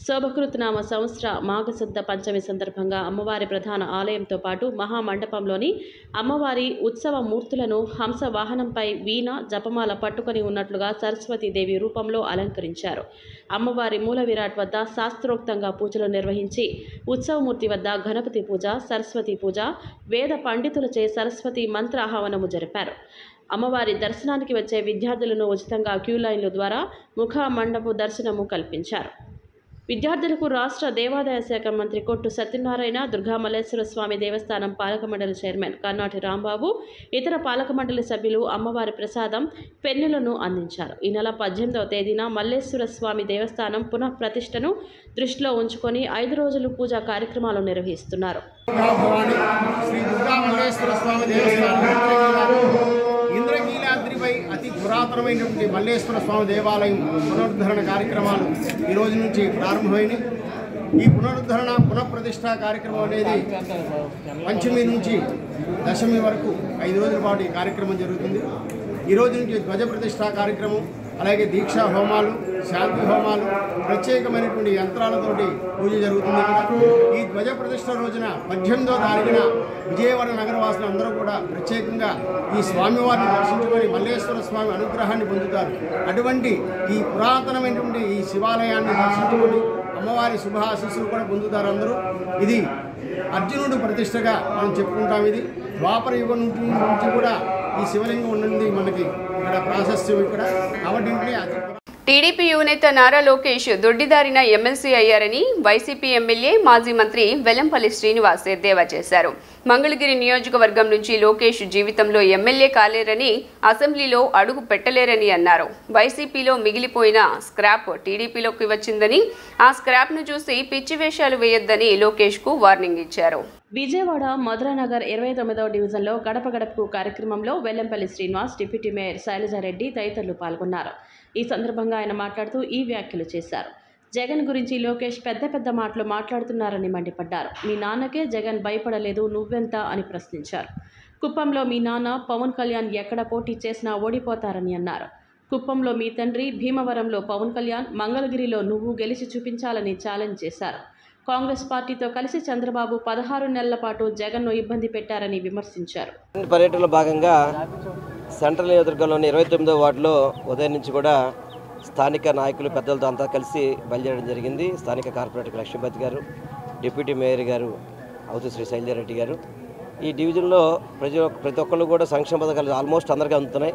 శోభకృతనామ సంవత్సర మాఘశుద్ధ పంచమి సందర్భంగా అమ్మవారి ప్రధాన ఆలయంతో పాటు మహామండపంలోని అమ్మవారి ఉత్సవ మూర్తులను హంస వాహనంపై వీణ, జపమాల పట్టుకొని ఉన్నట్లుగా సరస్వతీదేవి రూపంలో అలంకరించారు. అమ్మవారి మూల విరాట్ వద్ద శాస్త్రోక్తంగా పూజలు నిర్వహించి ఉత్సవమూర్తి వద్ద గణపతి పూజ, సరస్వతి పూజ, వేద పండితులచే సరస్వతి మంత్ర ఆహ్వానము జరిపారు. అమ్మవారి దర్శనానికి వచ్చే విద్యార్థులను ఉచితంగా క్యూ లైన్ల ద్వారా ముఖ మండప దర్శనము కల్పించారు. విద్యార్థులకు రాష్ట్ర దేవాదాయ శాఖ మంత్రి కొట్టు సత్యనారాయణ, దుర్గామల్లేశ్వర స్వామి దేవస్థానం పాలక మండలి చైర్మన్ కర్నాటి రాంబాబు, ఇతర పాలక మండలి సభ్యులు అమ్మవారి ప్రసాదం, పెన్నులను అందించారు. ఈ నెల 18వ తేదీన మల్లేశ్వర స్వామి దేవస్థానం పునః ప్రతిష్టను దృష్టిలో ఉంచుకొని 5 రోజులు పూజా కార్యక్రమాలు నిర్వహిస్తున్నారు. ఇంద్రకీలాద్రిపై అతి పురాతనమైనటువంటి మల్లేశ్వర స్వామి దేవాలయం పునరుద్ధరణ కార్యక్రమాలు ఈ రోజు నుంచి ప్రారంభమైనవి. ఈ పునరుద్ధరణ పునఃప్రతిష్ఠ కార్యక్రమం అనేది పంచమి నుంచి దశమి వరకు 5 రోజుల పాటు ఈ కార్యక్రమం జరుగుతుంది. ఈ రోజు నుంచి ధ్వజ ప్రతిష్ఠ కార్యక్రమం, అలాగే దీక్షా హోమాలు, శాంతి హోమాలు, ప్రత్యేకమైనటువంటి యంత్రాలతోటి పూజ జరుగుతుంది. ఈ ధ్వజ ప్రతిష్ఠ రోజున 18వ తారీఖున విజయవాడ నగరవాసులు అందరూ కూడా ప్రత్యేకంగా ఈ స్వామివారిని దర్శించుకొని మల్లేశ్వర స్వామి అనుగ్రహాన్ని పొందుతారు. అటువంటి ఈ పురాతనమైనటువంటి ఈ శివాలయాన్ని దర్శించుకొని అమ్మవారి శుభాశీస్సులు కూడా పొందుతారు అందరూ. ఇది అర్జునుడు ప్రతిష్టగా మనం చెప్పుకుంటాం. ఇది ద్వాపర యుగం నుంచి కూడా ఈ శివలింగం ఉన్నది మనకి ఇక్కడ ప్రాశస్త్యం ఇక్కడ. కాబట్టి టీడీపీ యువనేత నారా లోకేష్ దొడ్డిదారిన ఎమ్మెల్సీ అయ్యారని వైసీపీ ఎమ్మెల్యే, మాజీ మంత్రి వెల్లంపల్లి శ్రీనివాస్ ఎద్దేవా చేశారు. మంగళగిరి నియోజకవర్గం నుంచి లోకేష్ జీవితంలో ఎమ్మెల్యే కాలేరని, అసెంబ్లీలో అడుగు పెట్టలేరని అన్నారు. వైసీపీలో మిగిలిపోయిన స్క్రాప్ టీడీపీలోకి వచ్చిందని, ఆ స్క్రాప్ను చూసి పిచ్చి వేషాలు వేయొద్దని లోకేష్కు వార్నింగ్ ఇచ్చారు. విజయవాడ మధురానగర్ 29వ డివిజన్లో గడప గడపకు కార్యక్రమంలో వెల్లంపల్లి శ్రీనివాస్, డిప్యూటీ మేయర్ శైలజారెడ్డి తదితరులు పాల్గొన్నారు. ఈ సందర్భంగా ఆయన మాట్లాడుతూ ఈ వ్యాఖ్యలు చేశారు. జగన్ గురించి లోకేష్ పెద్ద పెద్ద మాటలు మాట్లాడుతున్నారని మండిపడ్డారు. మీ నాన్నకే జగన్ భయపడలేదు, నువ్వెంత అని ప్రశ్నించారు. కుప్పంలో మీ నాన్న పవన్ కళ్యాణ్ ఎక్కడ పోటీ చేసినా ఓడిపోతారని అన్నారు. కుప్పంలో మీ తండ్రి, భీమవరంలో పవన్ కళ్యాణ్, మంగళగిరిలో నువ్వు గెలిచి చూపించాలని ఛాలెంజ్ చేశారు. కాంగ్రెస్ పార్టీతో కలిసి చంద్రబాబు 16 నెలల పాటు జగన్ను ఇబ్బంది పెట్టారని విమర్శించారు. పర్యటనలో భాగంగా సెంట్రల్ నియోజకవర్గంలోని 29వ వార్డులో ఉదయం నుంచి కూడా స్థానిక నాయకులు పెద్దలతో అంతా కలిసి బయలుదేరడం జరిగింది. స్థానిక కార్పొరేటర్ లక్ష్మీపతి గారు, డిప్యూటీ మేయర్ గారు అవుతు శ్రీ శైలజారెడ్డి గారు. ఈ డివిజన్లో ప్రతి ఒక్కళ్ళు కూడా సంక్షేమ పథకాలు ఆల్మోస్ట్ అందరికీ అందుతున్నాయి.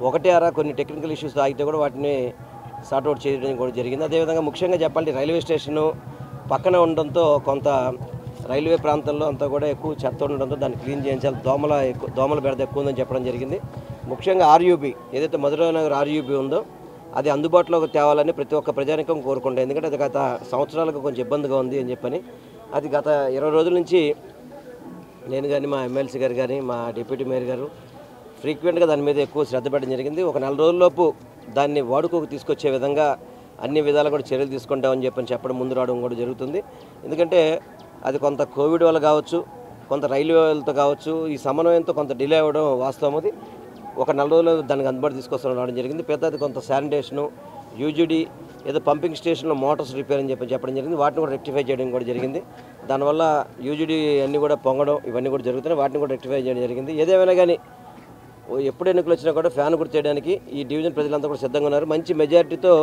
ఒకటి అరా కొన్ని టెక్నికల్ ఇష్యూస్ ఆగితే కూడా వాటిని సార్ట్అవుట్ చేయడం కూడా జరిగింది. అదేవిధంగా ముఖ్యంగా చెప్పాలంటే రైల్వే స్టేషను పక్కన ఉండడంతో కొంత రైల్వే ప్రాంతంలో అంతా కూడా ఎక్కువ చెత్త ఉండడంతో దాన్ని క్లీన్ చేయించాలి. దోమల బెడద ఎక్కువ ఉందని చెప్పడం జరిగింది. ముఖ్యంగా ఆర్యూబీ ఏదైతే మధురానగర్ ఆర్యూబీ ఉందో అది అందుబాటులోకి తేవాలని ప్రతి ఒక్క ప్రజానికం కోరుకుంటాం. ఎందుకంటే అది గత సంవత్సరాలకు కొంచెం ఇబ్బందిగా ఉంది అని చెప్పని అది గత 20 రోజుల నుంచి నేను కానీ మా ఎమ్మెల్సీ గారు కానీ మా డిప్యూటీ మేయర్ గారు ఫ్రీక్వెంట్గా దాని మీద ఎక్కువ శ్రద్ధ పెట్టడం జరిగింది. ఒక 4 రోజుల్లోపు దాన్ని వాడుకోకు తీసుకొచ్చే విధంగా అన్ని విధాలు కూడా చర్యలు తీసుకుంటామని చెప్పడం ముందు రావడం కూడా జరుగుతుంది. ఎందుకంటే అది కొంత కోవిడ్ వల్ల కావచ్చు, కొంత రైల్వేలతో కావచ్చు, ఈ సమన్వయంతో కొంత డిలే అవ్వడం వాస్తవం. అది ఒక 4 రోజులు దానికి అందుబాటు తీసుకొస్తాం రావడం జరిగింది. పెద్దది కొంత శానిటేషను, యూజీడీ ఏదో పంపింగ్ స్టేషన్లో మోటార్స్ రిపేర్ అని చెప్పడం జరిగింది. వాటిని కూడా రెక్టిఫై చేయడం కూడా జరిగింది. దానివల్ల యూజీడీ అన్నీ కూడా పొంగడం ఇవన్నీ కూడా జరుగుతున్నాయి. వాటిని కూడా రెక్టిఫై చేయడం జరిగింది. ఏదేమైనా కానీ ఎప్పుడు ఎన్నికలు వచ్చినా కూడా ఫ్యాన్ గుర్తు చేయడానికి ఈ డివిజన్ ప్రజలంతా కూడా సిద్ధంగా ఉన్నారు. మంచి మెజారిటీతో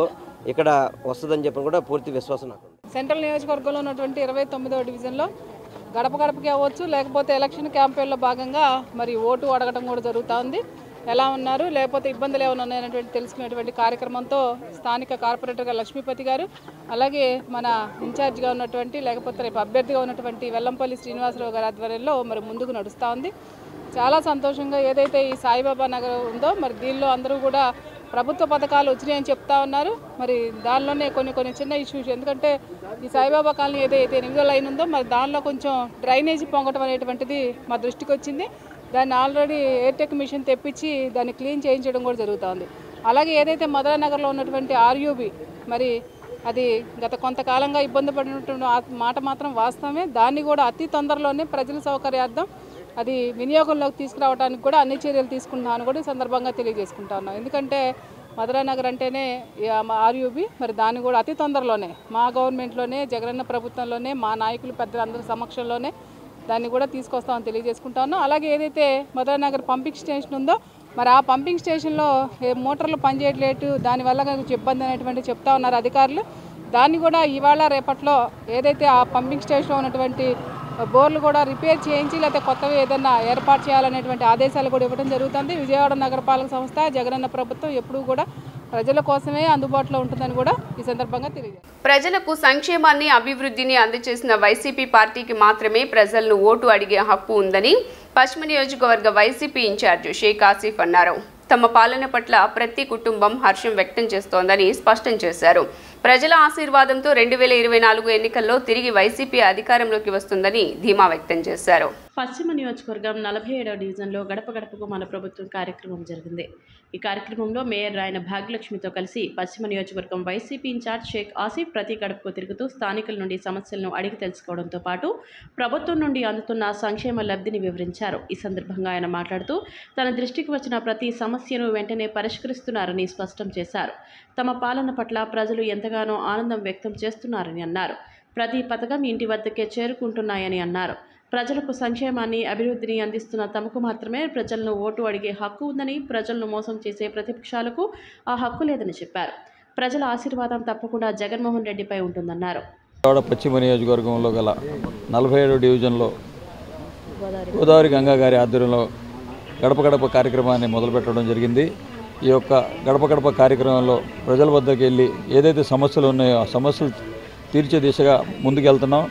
ఇక్కడ వస్తుందని చెప్పి కూడా పూర్తి విశ్వాసం నాకు. సెంట్రల్ నియోజకవర్గంలో ఉన్నటువంటి 29వ డివిజన్లో గడప గడపకి అవ్వచ్చు, లేకపోతే ఎలక్షన్ క్యాంపెయిన్లో భాగంగా మరి ఓటు అడగడం కూడా జరుగుతూ ఉంది. ఎలా ఉన్నారు, లేకపోతే ఇబ్బందులు ఏమైనా ఉన్నాయనేటువంటి తెలుసుకునేటువంటి కార్యక్రమంతో స్థానిక కార్పొరేటర్గా లక్ష్మీపతి గారు, అలాగే మన ఇన్ఛార్జిగా ఉన్నటువంటి లేకపోతే రేపు అభ్యర్థిగా ఉన్నటువంటి వెల్లంపల్లి శ్రీనివాసరావు గారి ఆధ్వర్యంలో మరి ముందుకు నడుస్తూ ఉంది. చాలా సంతోషంగా ఏదైతే ఈ సాయిబాబా నగర్ ఉందో మరి దీనిలో అందరూ కూడా ప్రభుత్వ పథకాలు వచ్చినాయని చెప్తా ఉన్నారు. మరి దానిలోనే కొన్ని చిన్న ఇష్యూస్, ఎందుకంటే ఈ సాయిబాబా కాలనీ ఏదైతే 8వ లైన్ ఉందో మరి దానిలో కొంచెం డ్రైనేజీ పొంగటం అనేటువంటిది మా దృష్టికి వచ్చింది. దాన్ని ఆల్రెడీ ఎయిర్టెక్ మిషన్ తెప్పించి దాన్ని క్లీన్ చేయించడం కూడా జరుగుతుంది. అలాగే ఏదైతే మధురానగర్లో ఉన్నటువంటి ఆర్యూబీ మరి అది గత కొంతకాలంగా ఇబ్బంది పడినటువంటి మాట మాత్రం వాస్తవమే. దాన్ని కూడా అతి తొందరలోనే ప్రజల సౌకర్యార్థం అది వినియోగంలోకి తీసుకురావడానికి కూడా అన్ని చర్యలు తీసుకుంటామని కూడా ఈ సందర్భంగా తెలియజేసుకుంటా ఉన్నాం. ఎందుకంటే మధురానగర్ అంటేనే ఆర్యూబీ, మరి దాన్ని కూడా అతి తొందరలోనే మా గవర్నమెంట్లోనే జగనన్న ప్రభుత్వంలోనే మా నాయకులు పెద్దలందరి సమక్షంలోనే దాన్ని కూడా తీసుకొస్తామని తెలియజేసుకుంటా ఉన్నాం. అలాగే ఏదైతే మధురానగర్ పంపింగ్ స్టేషన్ ఉందో మరి ఆ పంపింగ్ స్టేషన్లో మోటార్లు పనిచేయట్లేదు, దానివల్ల కొంచెం ఇబ్బంది అనేటువంటి చెప్తా ఉన్నారు అధికారులు. దాన్ని కూడా ఇవాళ రేపట్లో ఏదైతే ఆ పంపింగ్ స్టేషన్లో ఉన్నటువంటి బోర్లు కూడా రిపేర్ చేయించి లేకపోతే కొత్తవి ఏదైనా ఏర్పాటు చేయాలనేటువంటి ఆదేశాలు కూడా ఇవ్వడం జరుగుతుంది. విజయవాడ నగరపాలక సంస్థ జగనన్న ప్రభుత్వం ఎప్పుడూ కూడా ప్రజల కోసమే అందుబాటులో ఉంటుందని కూడా ఈ సందర్భంగా తెలియజేస్తారు. ప్రజలకు సంక్షేమాన్ని, అభివృద్ధిని అందజేసిన వైసీపీ పార్టీకి మాత్రమే ప్రజలను ఓటు అడిగే హక్కు ఉందని పశ్చిమ నియోజకవర్గ వైసీపీ ఇన్ఛార్జ్ షేక్ ఆసిఫ్ అన్నారు. తమ పాలన పట్ల ప్రతి కుటుంబం హర్షం వ్యక్తం చేస్తోందని స్పష్టం చేశారు. ప్రజల ఆశీర్వాదంతో 2024 ఎన్నికల్లో తిరిగి వైసీపీ అధికారంలోకి వస్తుందని ధీమా వ్యక్తం చేశారు. పశ్చిమ నియోజకవర్గం 47వ డివిజన్లో గడప గడపకు మన ప్రభుత్వం కార్యక్రమం జరిగింది. ఈ కార్యక్రమంలో మేయర్ రాయన భాగ్యలక్ష్మితో కలిసి పశ్చిమ నియోజకవర్గం వైసీపీ ఇన్ఛార్జ్ షేక్ ఆసిఫ్ ప్రతి గడపకు తిరుగుతూ స్థానికుల నుండి సమస్యలను అడిగి తెలుసుకోవడంతో పాటు ప్రభుత్వం నుండి అందుతున్న సంక్షేమ లబ్ధిని వివరించారు. ఈ సందర్భంగా ఆయన మాట్లాడుతూ తన దృష్టికి వచ్చిన ప్రతి సమస్యను వెంటనే పరిష్కరిస్తున్నారని స్పష్టం చేశారు. తమ పాలన పట్ల ప్రజలు ఎంతగానో ఆనందం వ్యక్తం చేస్తున్నారని అన్నారు. ప్రతి పథకం ఇంటి వద్దకే చేరుకుంటున్నాయని అన్నారు. ప్రజలకు సంక్షేమాన్ని, అభివృద్ధిని అందిస్తున్న తమకు మాత్రమే ప్రజలను ఓటు అడిగే హక్కు ఉందని, ప్రజలను మోసం చేసే ప్రతిపక్షాలకు ఆ హక్కు లేదని చెప్పారు. ప్రజల ఆశీర్వాదం తప్పకుండా జగన్మోహన్ రెడ్డిపై ఉంటుందన్నారు. పశ్చిమ నియోజకవర్గంలో గల 47వ డివిజన్లో గోదావరి గంగా గారి ఆధ్వర్యంలో గడప గడప కార్యక్రమాన్ని మొదలుపెట్టడం జరిగింది. ఈ యొక్క గడప గడప కార్యక్రమంలో ప్రజల వద్దకు వెళ్ళి ఏదైతే సమస్యలు ఉన్నాయో ఆ సమస్యలు తీర్చే దిశగా ముందుకెళ్తున్నాం.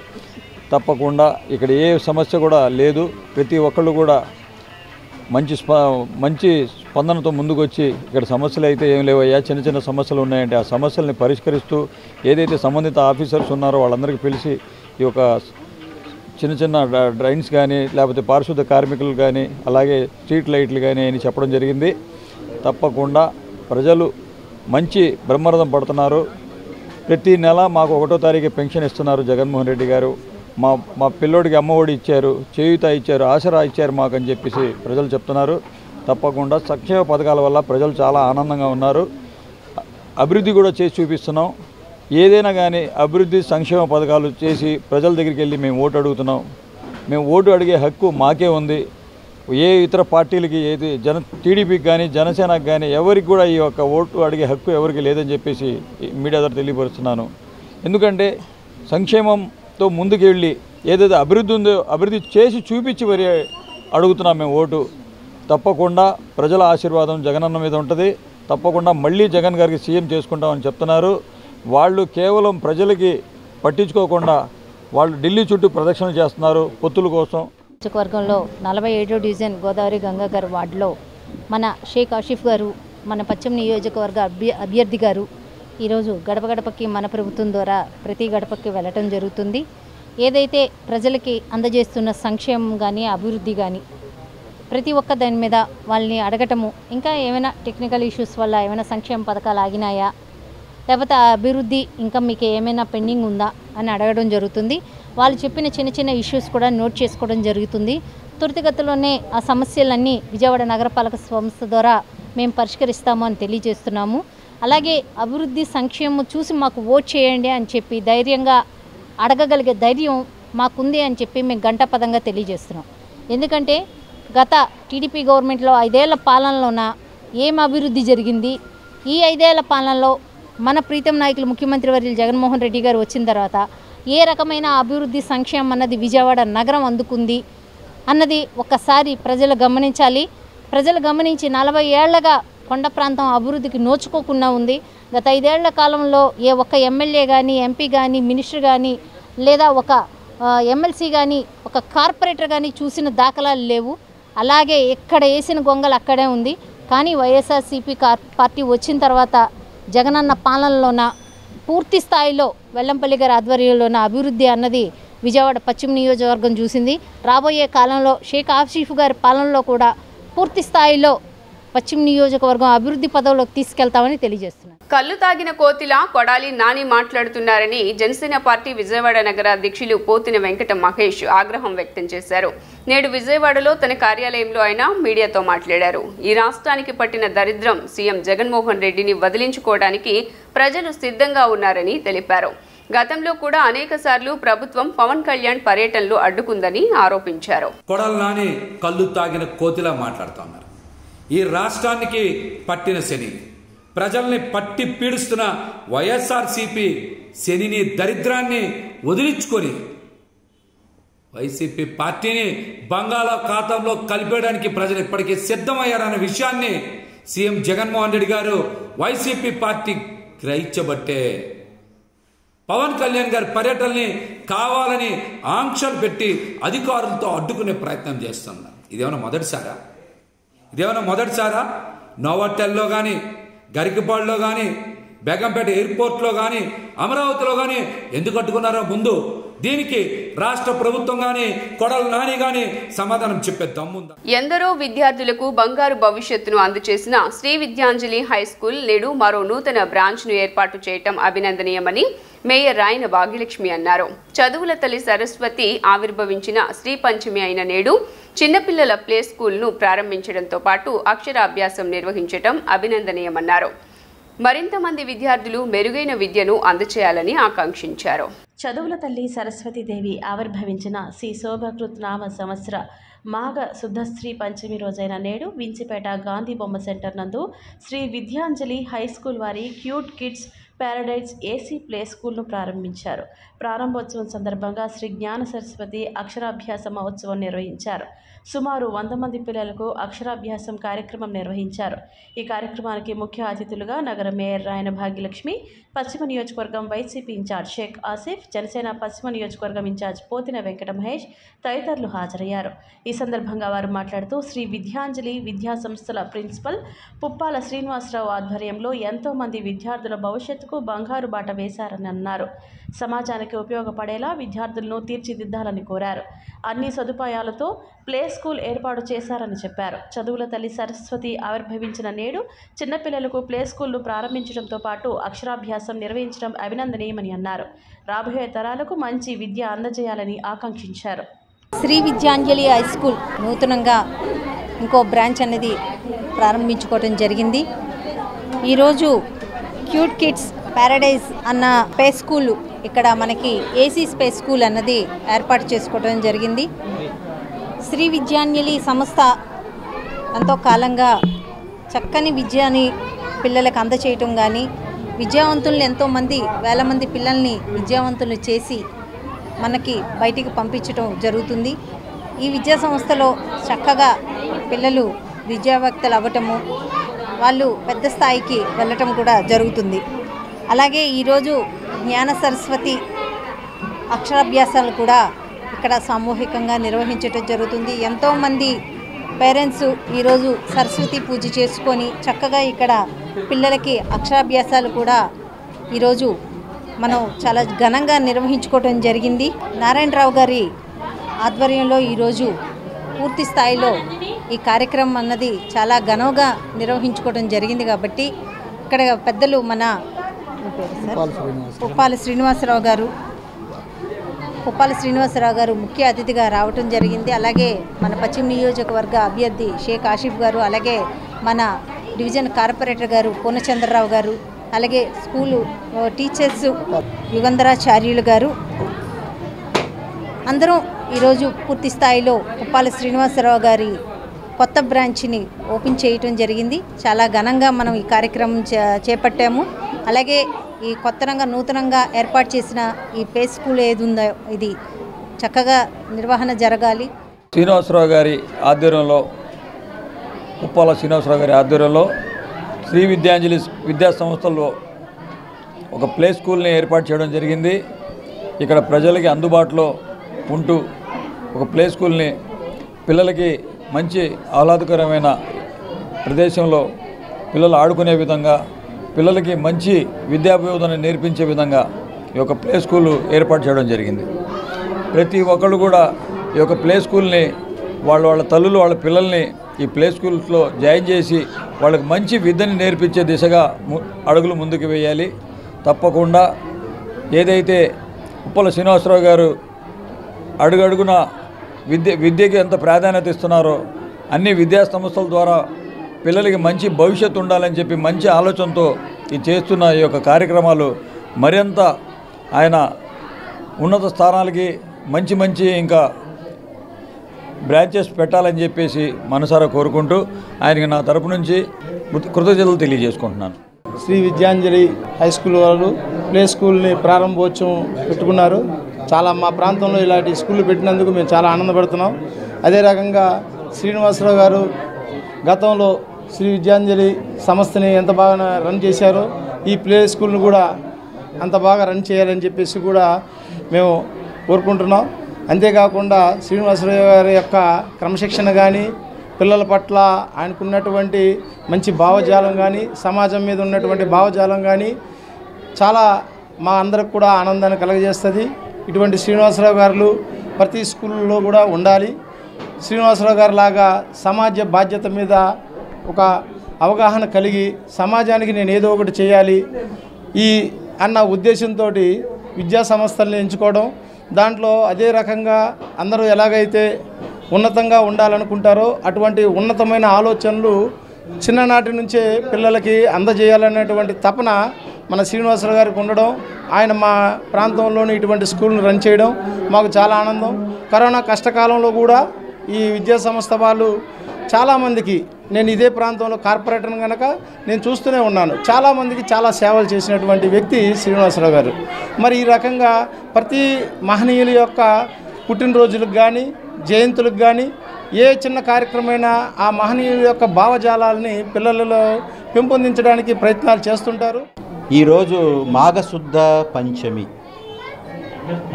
తప్పకుండా ఇక్కడ ఏ సమస్య కూడా లేదు. ప్రతి ఒక్కళ్ళు కూడా మంచి స్పందనతో ముందుకు వచ్చి ఇక్కడ సమస్యలు అయితే ఏం లేవయ్యా, చిన్న చిన్న సమస్యలు ఉన్నాయంటే ఆ సమస్యల్ని పరిష్కరిస్తూ ఏదైతే సంబంధిత ఆఫీసర్స్ ఉన్నారో వాళ్ళందరికీ పిలిచి ఈ యొక్క చిన్న చిన్న డ్రైన్స్ కానీ లేకపోతే పారిశుద్ధ కార్మికులు కానీ అలాగే స్ట్రీట్ లైట్లు కానీ అని చెప్పడం జరిగింది. తప్పకుండా ప్రజలు మంచి బ్రహ్మరథం పడుతున్నారు. ప్రతి నెల మాకు 1వ తారీఖు పెన్షన్ ఇస్తున్నారు జగన్మోహన్ రెడ్డి గారు. మా పిల్లోడికి అమ్మఒడి ఇచ్చారు, చేయూత ఇచ్చారు, ఆసరా ఇచ్చారు మాకని చెప్పేసి ప్రజలు చెప్తున్నారు. తప్పకుండా సంక్షేమ పథకాల వల్ల ప్రజలు చాలా ఆనందంగా ఉన్నారు. అభివృద్ధి కూడా చేసి చూపిస్తున్నాం. ఏదైనా కానీ అభివృద్ధి సంక్షేమ పథకాలు చేసి ప్రజల దగ్గరికి వెళ్ళి మేము ఓటు అడుగుతున్నాం. మేము ఓటు అడిగే హక్కు మాకే ఉంది. ఏ ఇతర పార్టీలకి ఏది టీడీపీకి కానీ జనసేనకు కానీ ఎవరికి కూడా ఈ యొక్క ఓటు అడిగే హక్కు ఎవరికి లేదని చెప్పేసి మీడియా ద్వారా తెలియపరుస్తున్నాను. ఎందుకంటే సంక్షేమంతో ముందుకు వెళ్ళి ఏదైతే అభివృద్ధి ఉందో అభివృద్ధి చేసి చూపించి మరి అడుగుతున్నాం మేము ఓటు. తప్పకుండా ప్రజల ఆశీర్వాదం జగనన్న మీద ఉంటుంది. తప్పకుండా మళ్ళీ జగన్ గారికి సీఎం చేసుకుంటామని చెప్తున్నారు. వాళ్ళు కేవలం ప్రజలకి పట్టించుకోకుండా వాళ్ళు ఢిల్లీ చుట్టూ ప్రదక్షిణలు చేస్తున్నారు పొత్తుల కోసం. నియోజకవర్గంలో 47వ డివిజన్ గోదావరి గంగాధర్ వార్డులో మన షేక్ ఆసిఫ్ గారు, మన పశ్చిమ నియోజకవర్గ అభ్యర్థి గారు ఈరోజు గడప గడపకి మన ప్రభుత్వం ద్వారా ప్రతి గడపకి వెళ్ళటం జరుగుతుంది. ఏదైతే ప్రజలకి అందజేస్తున్న సంక్షేమం కానీ అభివృద్ధి కానీ ప్రతి ఒక్క దాని మీద వాళ్ళని అడగటము, ఇంకా ఏమైనా టెక్నికల్ ఇష్యూస్ వల్ల ఏమైనా సంక్షేమ పథకాలు ఆగినాయా, లేకపోతే ఆ అభివృద్ధి ఇంకా మీకు ఏమైనా పెండింగ్ ఉందా అని అడగడం జరుగుతుంది. వాళ్ళు చెప్పిన చిన్న చిన్న ఇష్యూస్ కూడా నోట్ చేసుకోవడం జరుగుతుంది. త్వరితగతిలోనే ఆ సమస్యలన్నీ విజయవాడ నగరపాలక సంస్థ ద్వారా మేము పరిష్కరిస్తాము అని తెలియజేస్తున్నాము. అలాగే అభివృద్ధి సంక్షేమం చూసి మాకు ఓట్ చేయండి అని చెప్పి ధైర్యంగా అడగగలిగే ధైర్యం మాకుంది అని చెప్పి మేము గంటాపదంగా తెలియజేస్తున్నాం. ఎందుకంటే గత టీడీపీ గవర్నమెంట్లో 5 ఏళ్ల పాలనలోన ఏం అభివృద్ధి జరిగింది, ఈ 5 ఏళ్ల పాలనలో మన ప్రీతం నాయకులు ముఖ్యమంత్రి వర్యులు జగన్మోహన్ రెడ్డి గారు వచ్చిన తర్వాత ఏ రకమైన అభివృద్ధి సంక్షేమం అన్నది విజయవాడ నగరం అందుకుంది అన్నది ఒక్కసారి ప్రజలు గమనించాలి. ప్రజలు గమనించి 40 ఏళ్లుగా కొండ ప్రాంతం అభివృద్ధికి నోచుకోకుండా ఉంది. గత 5 ఏళ్ల కాలంలో ఏ ఒక్క ఎమ్మెల్యే కానీ, ఎంపీ కానీ, మినిస్టర్ కానీ, లేదా ఒక ఎమ్మెల్సీ కానీ, ఒక కార్పొరేటర్ కానీ చూసిన దాఖలాలు లేవు. అలాగే ఎక్కడ వేసిన గొంగలు అక్కడే ఉంది. కానీ వైఎస్ఆర్సీపీ పార్టీ వచ్చిన తర్వాత జగనన్న పాలనలోన పూర్తి స్థాయిలో వెల్లంపల్లి గారి ఆధ్వర్యంలోన అభివృద్ధి అన్నది విజయవాడ పశ్చిమ నియోజకవర్గం చూసింది. రాబోయే కాలంలో షేక్ ఆసిఫ్ గారి పాలనలో కూడా పూర్తి స్థాయిలో పశ్చిమ నియోజకవర్గం అభివృద్ధి పదవులోకి తీసుకెళ్తామని తెలియజేస్తున్నారు. కళ్ళు తాగిన కోతిలా కొడాలి నాని మాట్లాడుతున్నారని జనసేన పార్టీ విజయవాడ నగర అధ్యక్షులు పోతిన వెంకట మహేష్ ఆగ్రహం వ్యక్తం చేశారు. నేడు విజయవాడలో తన కార్యాలయంలో ఆయన మీడియాతో మాట్లాడారు. ఈ రాష్ట్రానికి పట్టిన దరిద్రం సీఎం జగన్మోహన్ రెడ్డిని వదిలించుకోవడానికి ప్రజలు సిద్ధంగా ఉన్నారని తెలిపారు. గతంలో కూడా అనేక సార్లు ప్రభుత్వం పవన్ కళ్యాణ్ పర్యటనలు అడ్డుకుందని ఆరోపించారు. కొడాలి నాని కళ్ళు తాగిన కోతిలా మాట్లాడుతున్నారు. ఈ రాష్ట్రానికి పట్టిన శని, ప్రజల్ని పట్టి పీడిస్తున్న వైఎస్ఆర్సీపీ శనిని దరిద్రాన్ని వదిలించుకొని వైసీపీ పార్టీని బంగాళాఖాతంలో కలిపేయడానికి ప్రజలు ఇప్పటికీ సిద్ధమయ్యారన్న విషయాన్ని సీఎం జగన్మోహన్ రెడ్డి గారు వైసీపీ పార్టీ గ్రహించబట్టే పవన్ కళ్యాణ్ గారి పర్యటనని కావాలని ఆంక్షలు పెట్టి అధికారులతో అడ్డుకునే ప్రయత్నం చేస్తున్నారు. ఇదేమైనా మొదటిసారా? నోవాటెల్లో కానీ, గరికపాడులో కానీ, బేగంపేట ఎయిర్పోర్ట్లో కానీ, అమరావతిలో కానీ ఎందుకు అడ్డుకున్నారో ముందు దీనికి రాష్ట్ర ప్రభుత్వం కానీ, కొడాలి నాని కానీ సమాధానం చెప్పే దమ్ముందా? ఎందరో విద్యార్థులకు బంగారు భవిష్యత్తును అందజేసిన శ్రీ విద్యాంజలి హై స్కూల్ నేడు మరో నూతన బ్రాంచ్ ను ఏర్పాటు చేయటం అభినందనీయమని మేయర్ రాయన భాగ్యలక్ష్మి అన్నారు. చదువుల తల్లి సరస్వతి ఆవిర్భవించిన శ్రీ పంచమి అయిన నేడు చిన్నపిల్లల ప్లే స్కూల్ ను ప్రారంభించడంతో పాటు అక్షరాభ్యాసం నిర్వహించడం అభినందనీయమన్నారు. మరింత మంది విద్యార్థులు మెరుగైన విద్యను అందచేయాలని ఆకాంక్షించారు. చదువుల తల్లి సరస్వతీదేవి ఆవిర్భవించిన శ్రీ శోభకృత్ నామ సంవత్సర మాఘ శుద్ధ శ్రీ పంచమి రోజైన నేడు వించిపేట గాంధీ బొమ్మ సెంటర్ నందు శ్రీ విద్యాంజలి హై స్కూల్ వారి cute kids paradise AC play స్కూల్ను ప్రారంభించారు. ప్రారంభోత్సవం సందర్భంగా శ్రీ జ్ఞాన సరస్వతి అక్షరాభ్యాస మహోత్సవం నిర్వహించారు. సుమారు 100 మంది పిల్లలకు అక్షరాభ్యాసం కార్యక్రమం నిర్వహించారు. ఈ కార్యక్రమానికి ముఖ్య అతిథులుగా నగర మేయర్ రాయన భాగ్యలక్ష్మి, పశ్చిమ నియోజకవర్గం వైసీపీ ఇన్ఛార్జ్ షేక్ ఆసిఫ్, జనసేన పశ్చిమ నియోజకవర్గం ఇన్ఛార్జ్ పోతిన వెంకట మహేష్ తదితరులు హాజరయ్యారు. ఈ సందర్భంగా వారు మాట్లాడుతూ శ్రీ విద్యాంజలి విద్యా సంస్థల ప్రిన్సిపల్ పుప్పాల శ్రీనివాసరావు ఆధ్వర్యంలో ఎంతో మంది విద్యార్థుల భవిష్యత్తు భవిష్యత్తుకు బంగారు బాట వేశారని అన్నారు. సమాజానికి ఉపయోగపడేలా విద్యార్థులను తీర్చిదిద్దాలని కోరారు. అన్ని సదుపాయాలతో ప్లే స్కూల్ ఏర్పాటు చేశారని చెప్పారు. చదువుల తల్లి సరస్వతి ఆవిర్భవించిన నేడు చిన్నపిల్లలకు ప్లే స్కూల్ను ప్రారంభించడంతో పాటు అక్షరాభ్యాసం నిర్వహించడం అభినందనీయమని అన్నారు. రాబోయే తరాలకు మంచి విద్య అందజేయాలని ఆకాంక్షించారు. శ్రీ విద్యాంజలి హై స్కూల్ నూతనంగా ఇంకో బ్రాంచ్ అనేది ప్రారంభించుకోవడం జరిగింది. ఈరోజు క్యూట్ కిడ్స్ ప్యారడైజ్ అన్న ప్లే స్కూల్ ఇక్కడ మనకి ఏసీ స్పే స్కూల్ అన్నది ఏర్పాటు చేసుకోవడం జరిగింది. శ్రీ విద్యాంజలి సంస్థ ఎంతో కాలంగా చక్కని విద్యని పిల్లలకు అందచేయటం కానీ విద్యావంతుల్ని ఎంతోమంది వేల మంది పిల్లల్ని విద్యావంతులు చేసి మనకి బయటికి పంపించడం జరుగుతుంది. ఈ విద్యా సంస్థలో చక్కగా పిల్లలు విద్యావేత్తలు అవ్వటము, వాళ్ళు పెద్ద స్థాయికి వెళ్ళటం కూడా జరుగుతుంది. అలాగే ఈరోజు జ్ఞాన సరస్వతి అక్షరాభ్యాసాలు కూడా ఇక్కడ సామూహికంగా నిర్వహించడం జరుగుతుంది. ఎంతోమంది పేరెంట్స్ ఈరోజు సరస్వతి పూజ చేసుకొని చక్కగా ఇక్కడ పిల్లలకి అక్షరాభ్యాసాలు కూడా ఈరోజు మనం చాలా ఘనంగా నిర్వహించుకోవడం జరిగింది. నారాయణరావు గారి ఆధ్వర్యంలో ఈరోజు పూర్తి స్థాయిలో ఈ కార్యక్రమం అన్నది చాలా ఘనంగా నిర్వహించుకోవడం జరిగింది. కాబట్టి ఇక్కడ పెద్దలు మన పుప్పాల శ్రీనివాసరావు గారు ముఖ్య అతిథిగా రావటం జరిగింది. అలాగే మన పశ్చిమ నియోజకవర్గ అభ్యర్థి షేక్ ఆసిఫ్ గారు, అలాగే మన డివిజన్ కార్పొరేటర్ గారు పూర్ణచంద్రరావు గారు, అలాగే స్కూలు టీచర్స్ యుగంధరాచార్యులు గారు అందరం ఈరోజు పూర్తి స్థాయిలో పుప్పాల శ్రీనివాసరావు గారి కొత్త బ్రాంచ్ని ఓపెన్ చేయటం జరిగింది. చాలా ఘనంగా మనం ఈ కార్యక్రమం చేపట్టాము. అలాగే ఈ నూతనంగా ఏర్పాటు చేసిన ఈ ప్లే స్కూల్ ఏది ఉందో ఇది చక్కగా నిర్వహణ జరగాలి. శ్రీనివాసరావు గారి ఆధ్వర్యంలో పుప్పాల శ్రీనివాసరావు గారి ఆధ్వర్యంలో శ్రీ విద్యాంజలి విద్యా సంస్థల్లో ఒక ప్లే స్కూల్ని ఏర్పాటు చేయడం జరిగింది. ఇక్కడ ప్రజలకి అందుబాటులో ఉంటూ ఒక ప్లే స్కూల్ని పిల్లలకి మంచి ఆహ్లాదకరమైన ప్రదేశంలో పిల్లలు ఆడుకునే విధంగా, పిల్లలకి మంచి విద్యాబోధన నేర్పించే విధంగా ఈ యొక్క ప్లే స్కూల్ ఏర్పాటు చేయడం జరిగింది. ప్రతి ఒక్కళ్ళు కూడా ఈ యొక్క ప్లే స్కూల్ని వాళ్ళ తల్లులు వాళ్ళ పిల్లల్ని ఈ ప్లే స్కూల్స్లో జాయిన్ చేసి వాళ్ళకి మంచి విద్యని నేర్పించే దిశగా అడుగులు ముందుకు వేయాలి. తప్పకుండా ఏదైతే పుప్పాల శ్రీనివాసరావు గారు అడుగడుగున విద్యకి ఎంత ప్రాధాన్యత ఇస్తున్నారో అన్ని విద్యా సంస్థల ద్వారా పిల్లలకి మంచి భవిష్యత్తు ఉండాలని చెప్పి మంచి ఆలోచనతో ఈ చేస్తున్న ఈ యొక్క కార్యక్రమాలు మరింత ఆయన ఉన్నత స్థానాలకి మంచి ఇంకా బ్రాంచెస్ పెట్టాలని చెప్పేసి మనసారా కోరుకుంటూ ఆయనకి నా తరపు నుంచి కృతజ్ఞతలు తెలియజేసుకుంటున్నాను. శ్రీ విద్యాంజలి హై స్కూల్ వాళ్ళు ప్లే స్కూల్ని ప్రారంభోత్సవం పెట్టుకున్నారు. చాలా మా ప్రాంతంలో ఇలాంటి స్కూళ్ళు పెట్టినందుకు మేము చాలా ఆనందపడుతున్నాం. అదే రకంగా శ్రీనివాసరావు గారు గతంలో శ్రీ విద్యాంజలి సంస్థని ఎంత బాగా రన్ చేశారో ఈ ప్లే స్కూల్ని కూడా అంత బాగా రన్ చేయాలని చెప్పేసి కూడా మేము కోరుకుంటున్నాం. అంతేకాకుండా శ్రీనివాసరావు గారి యొక్క క్రమశిక్షణ కానీ, పిల్లల పట్ల ఆయనకున్నటువంటి మంచి భావజాలం కానీ, సమాజం మీద ఉన్నటువంటి భావజాలం కానీ చాలా మా అందరికి కూడా ఆనందాన్ని కలగజేస్తుంది. ఇటువంటి శ్రీనివాసరావు గారు ప్రతి స్కూల్లో కూడా ఉండాలి. శ్రీనివాసరావు గారి లాగా సమాజ బాధ్యత మీద ఒక అవగాహన కలిగి సమాజానికి నేను ఏదో ఒకటి చేయాలి అన్న ఉద్దేశంతో విద్యా సంస్థల్ని ఎంచుకోవడం, దాంట్లో అదే రకంగా అందరూ ఎలాగైతే ఉన్నతంగా ఉండాలనుకుంటారో అటువంటి ఉన్నతమైన ఆలోచనలు చిన్ననాటి నుంచే పిల్లలకి అందజేయాలనేటువంటి తపన మన శ్రీనివాసరావు గారికి ఉండడం, ఆయన మా ప్రాంతంలోని ఇటువంటి స్కూల్ని రన్ చేయడం మాకు చాలా ఆనందం. కరోనా కష్టకాలంలో కూడా ఈ విద్యా సంస్థ వాళ్ళు చాలామందికి, నేను ఇదే ప్రాంతంలో కార్పొరేటర్ కనుక నేను చూస్తూనే ఉన్నాను, చాలామందికి చాలా సేవలు చేసినటువంటి వ్యక్తి శ్రీనివాసరావు గారు. మరి ఈ రకంగా ప్రతి మహనీయుల యొక్క పుట్టినరోజులకు కానీ, జయంతులకు కానీ, ఏ చిన్న కార్యక్రమమైనా ఆ మహనీయుల యొక్క భావజాలాలని పిల్లలలో పెంపొందించడానికి ప్రయత్నాలు చేస్తుంటారు. ఈరోజు మాఘశుద్ధ పంచమి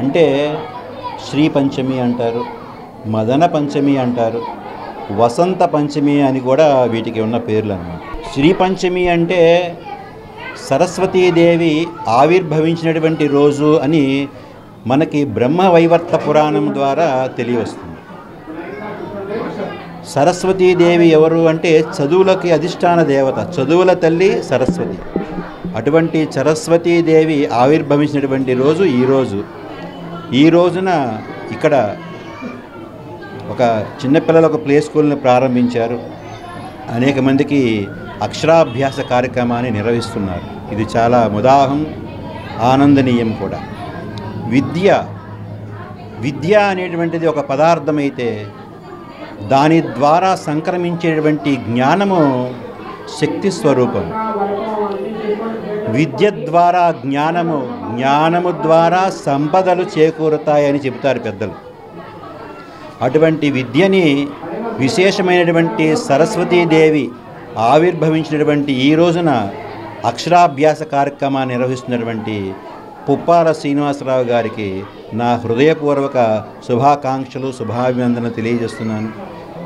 అంటే శ్రీ పంచమి అంటారు, మదన పంచమి అంటారు, వసంత పంచమి అని కూడా వీటికి ఉన్న పేర్లు అన్నమాట. శ్రీ పంచమి అంటే సరస్వతీదేవి ఆవిర్భవించినటువంటి రోజు అని మనకి బ్రహ్మవైవర్త పురాణం ద్వారా తెలియవస్తుంది. సరస్వతీదేవి ఎవరు అంటే చదువులకి అధిష్టాన దేవత, చదువుల తల్లి సరస్వతి. అటువంటి సరస్వతీదేవి ఆవిర్భవించినటువంటి రోజు ఈరోజు. ఈ రోజున ఇక్కడ ఒక చిన్నపిల్లలకు ప్లే స్కూల్ని ప్రారంభించారు. అనేక మందికి అక్షరాభ్యాస కార్యక్రమాన్ని నిర్వహిస్తున్నారు. ఇది చాలా ముదాహం, ఆనందనీయం కూడా. విద్య అనేటువంటిది ఒక పదార్థమైతే దాని ద్వారా సంక్రమించేటువంటి జ్ఞానము శక్తి స్వరూపం. విద్య ద్వారా జ్ఞానము ద్వారా సంపదలు చేకూరుతాయని చెబుతారు పెద్దలు. అటువంటి విద్యని విశేషమైనటువంటి సరస్వతీదేవి ఆవిర్భవించినటువంటి ఈ రోజున అక్షరాభ్యాస కార్యక్రమాన్ని నిర్వహిస్తున్నటువంటి పుప్పాల శ్రీనివాసరావు గారికి నా హృదయపూర్వక శుభాకాంక్షలు, శుభాభినందనలు తెలియజేస్తున్నాను.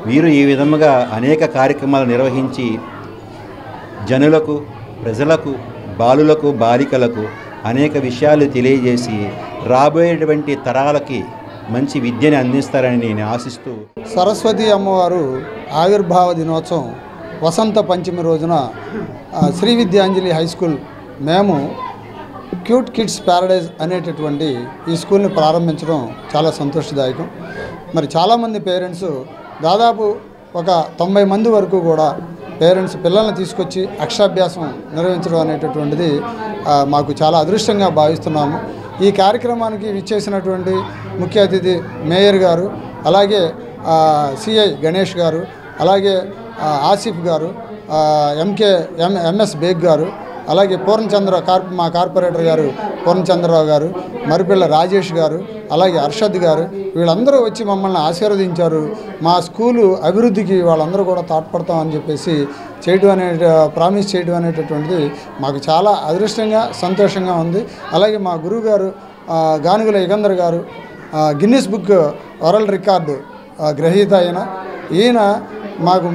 వీరు ఈ విధముగా అనేక కార్యక్రమాలు నిర్వహించి జనులకు, ప్రజలకు, బాలులకు, బాలికలకు అనేక విషయాలు తెలియజేసి రాబోయేటువంటి తరాలకి మంచి విద్యని అందిస్తారని నేను ఆశిస్తూ, సరస్వతి అమ్మవారు ఆవిర్భావ దినోత్సవం వసంత పంచమి రోజున శ్రీ విద్యాంజలి హై స్కూల్ మేము క్యూట్ కిడ్స్ ప్యారడైజ్ అనేటటువంటి ఈ స్కూల్ని ప్రారంభించడం చాలా సంతోషదాయకం. మరి చాలామంది పేరెంట్స్, దాదాపు ఒక 90 మంది వరకు కూడా పేరెంట్స్ పిల్లల్ని తీసుకొచ్చి అక్షరాభ్యాసం నిర్వహించడం అనేటటువంటిది మాకు చాలా అదృష్టంగా భావిస్తున్నాము. ఈ కార్యక్రమానికి విచ్చేసినటువంటి ముఖ్య అతిథి మేయర్ గారు, అలాగే సిఐ గణేష్ గారు, అలాగే ఆసిఫ్ గారు, ఎంఎస్ బేగ్ గారు, అలాగే మా కార్పొరేటర్ గారు పూర్ణచంద్రరావు గారు, మరిపిల్ల రాజేష్ గారు, అలాగే అర్షద్ గారు, వీళ్ళందరూ వచ్చి మమ్మల్ని ఆశీర్వదించారు. మా స్కూలు అభివృద్ధికి వాళ్ళందరూ కూడా తోడ్పడతామని చెప్పేసి ప్రామిస్ చేయడం అనేటటువంటిది మాకు చాలా అదృష్టంగా, సంతోషంగా ఉంది. అలాగే మా గురువు గారు గానుగుల యుగంధర్ గారు గిన్నిస్ బుక్ వరల్డ్ రికార్డు గ్రహీత ఈయన మాకు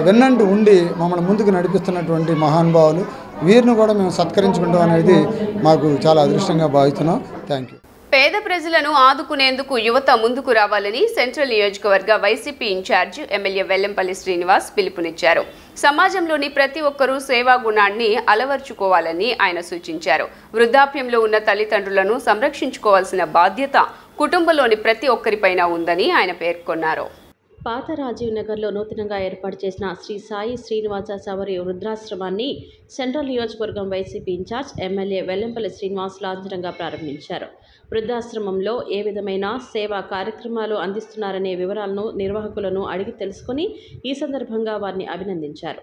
వెన్నంటి ఉండి మమ్మల్ని ముందుకు నడిపిస్తున్నటువంటి మహానుభావులు. వీరిని కూడా మేము సత్కరించుకుంటాం అనేది మాకు చాలా అదృష్టంగా భావిస్తున్నాం. Thank you. పేద ప్రజలను ఆదుకునేందుకు యువత ముందుకు రావాలని సెంట్రల్ నియోజకవర్గ YCP in charge MLA Vellampalli Srinivas పిలుపునిచ్చారు. సమాజంలోని ప్రతి ఒక్కరూ సేవా గుణాన్ని అలవర్చుకోవాలని ఆయన సూచించారు. వృద్ధాప్యంలో ఉన్న తల్లిదండ్రులను సంరక్షించుకోవాల్సిన బాధ్యత కుటుంబంలోని ప్రతి ఒక్కరిపైన ఉందని ఆయన పేర్కొన్నారు. పాత రాజీవ్ నగర్లో నూతనంగా ఏర్పాటు చేసిన శ్రీ సాయి శ్రీనివాస సవరి వృద్ధాశ్రమాన్ని సెంట్రల్ నియోజకవర్గం YCP in charge MLA Vellampalli Srinivas లాంఛనంగా ప్రారంభించారు. వృద్ధాశ్రమంలో ఏ విధమైన సేవా కార్యక్రమాలు అందిస్తున్నారనే వివరాలను నిర్వాహకులను అడిగి తెలుసుకుని ఈ సందర్భంగా వారిని అభినందించారు.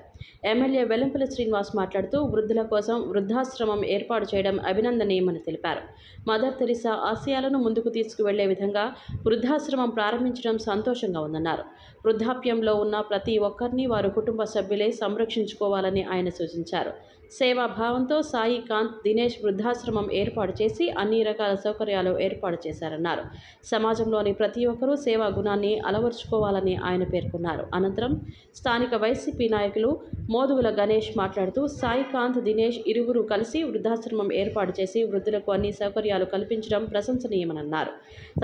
ఎమ్మెల్యే వెల్లంపల్లి శ్రీనివాస్ మాట్లాడుతూ వృద్ధుల కోసం వృద్ధాశ్రమం ఏర్పాటు చేయడం అభినందనీయమని తెలిపారు. మదర్ తెరిసా ఆశయాలను ముందుకు తీసుకువెళ్లే విధంగా వృద్ధాశ్రమం ప్రారంభించడం సంతోషంగా ఉందన్నారు. వృద్ధాప్యంలో ఉన్న ప్రతి ఒక్కరిని వారి కుటుంబ సభ్యులే సంరక్షించుకోవాలని ఆయన సూచించారు. సేవాభావంతో సాయి కాంత్ దినేష్ వృద్ధాశ్రమం ఏర్పాటు చేసి అన్ని రకాల సౌకర్యాలు ఏర్పాటు చేశారన్నారు. సమాజంలోని ప్రతి ఒక్కరూ సేవా గుణాన్ని అలవర్చుకోవాలని ఆయన పేర్కొన్నారు. అనంతరం స్థానిక వైసీపీ నాయకులు మోదుగుల గణేష్ మాట్లాడుతూ సాయి కాంత్ దినేష్ ఇరువురు కలిసి వృద్ధాశ్రమం ఏర్పాటు చేసి వృద్ధులకు అన్ని సౌకర్యాలు కల్పించడం ప్రశంసనీయమన్నారు.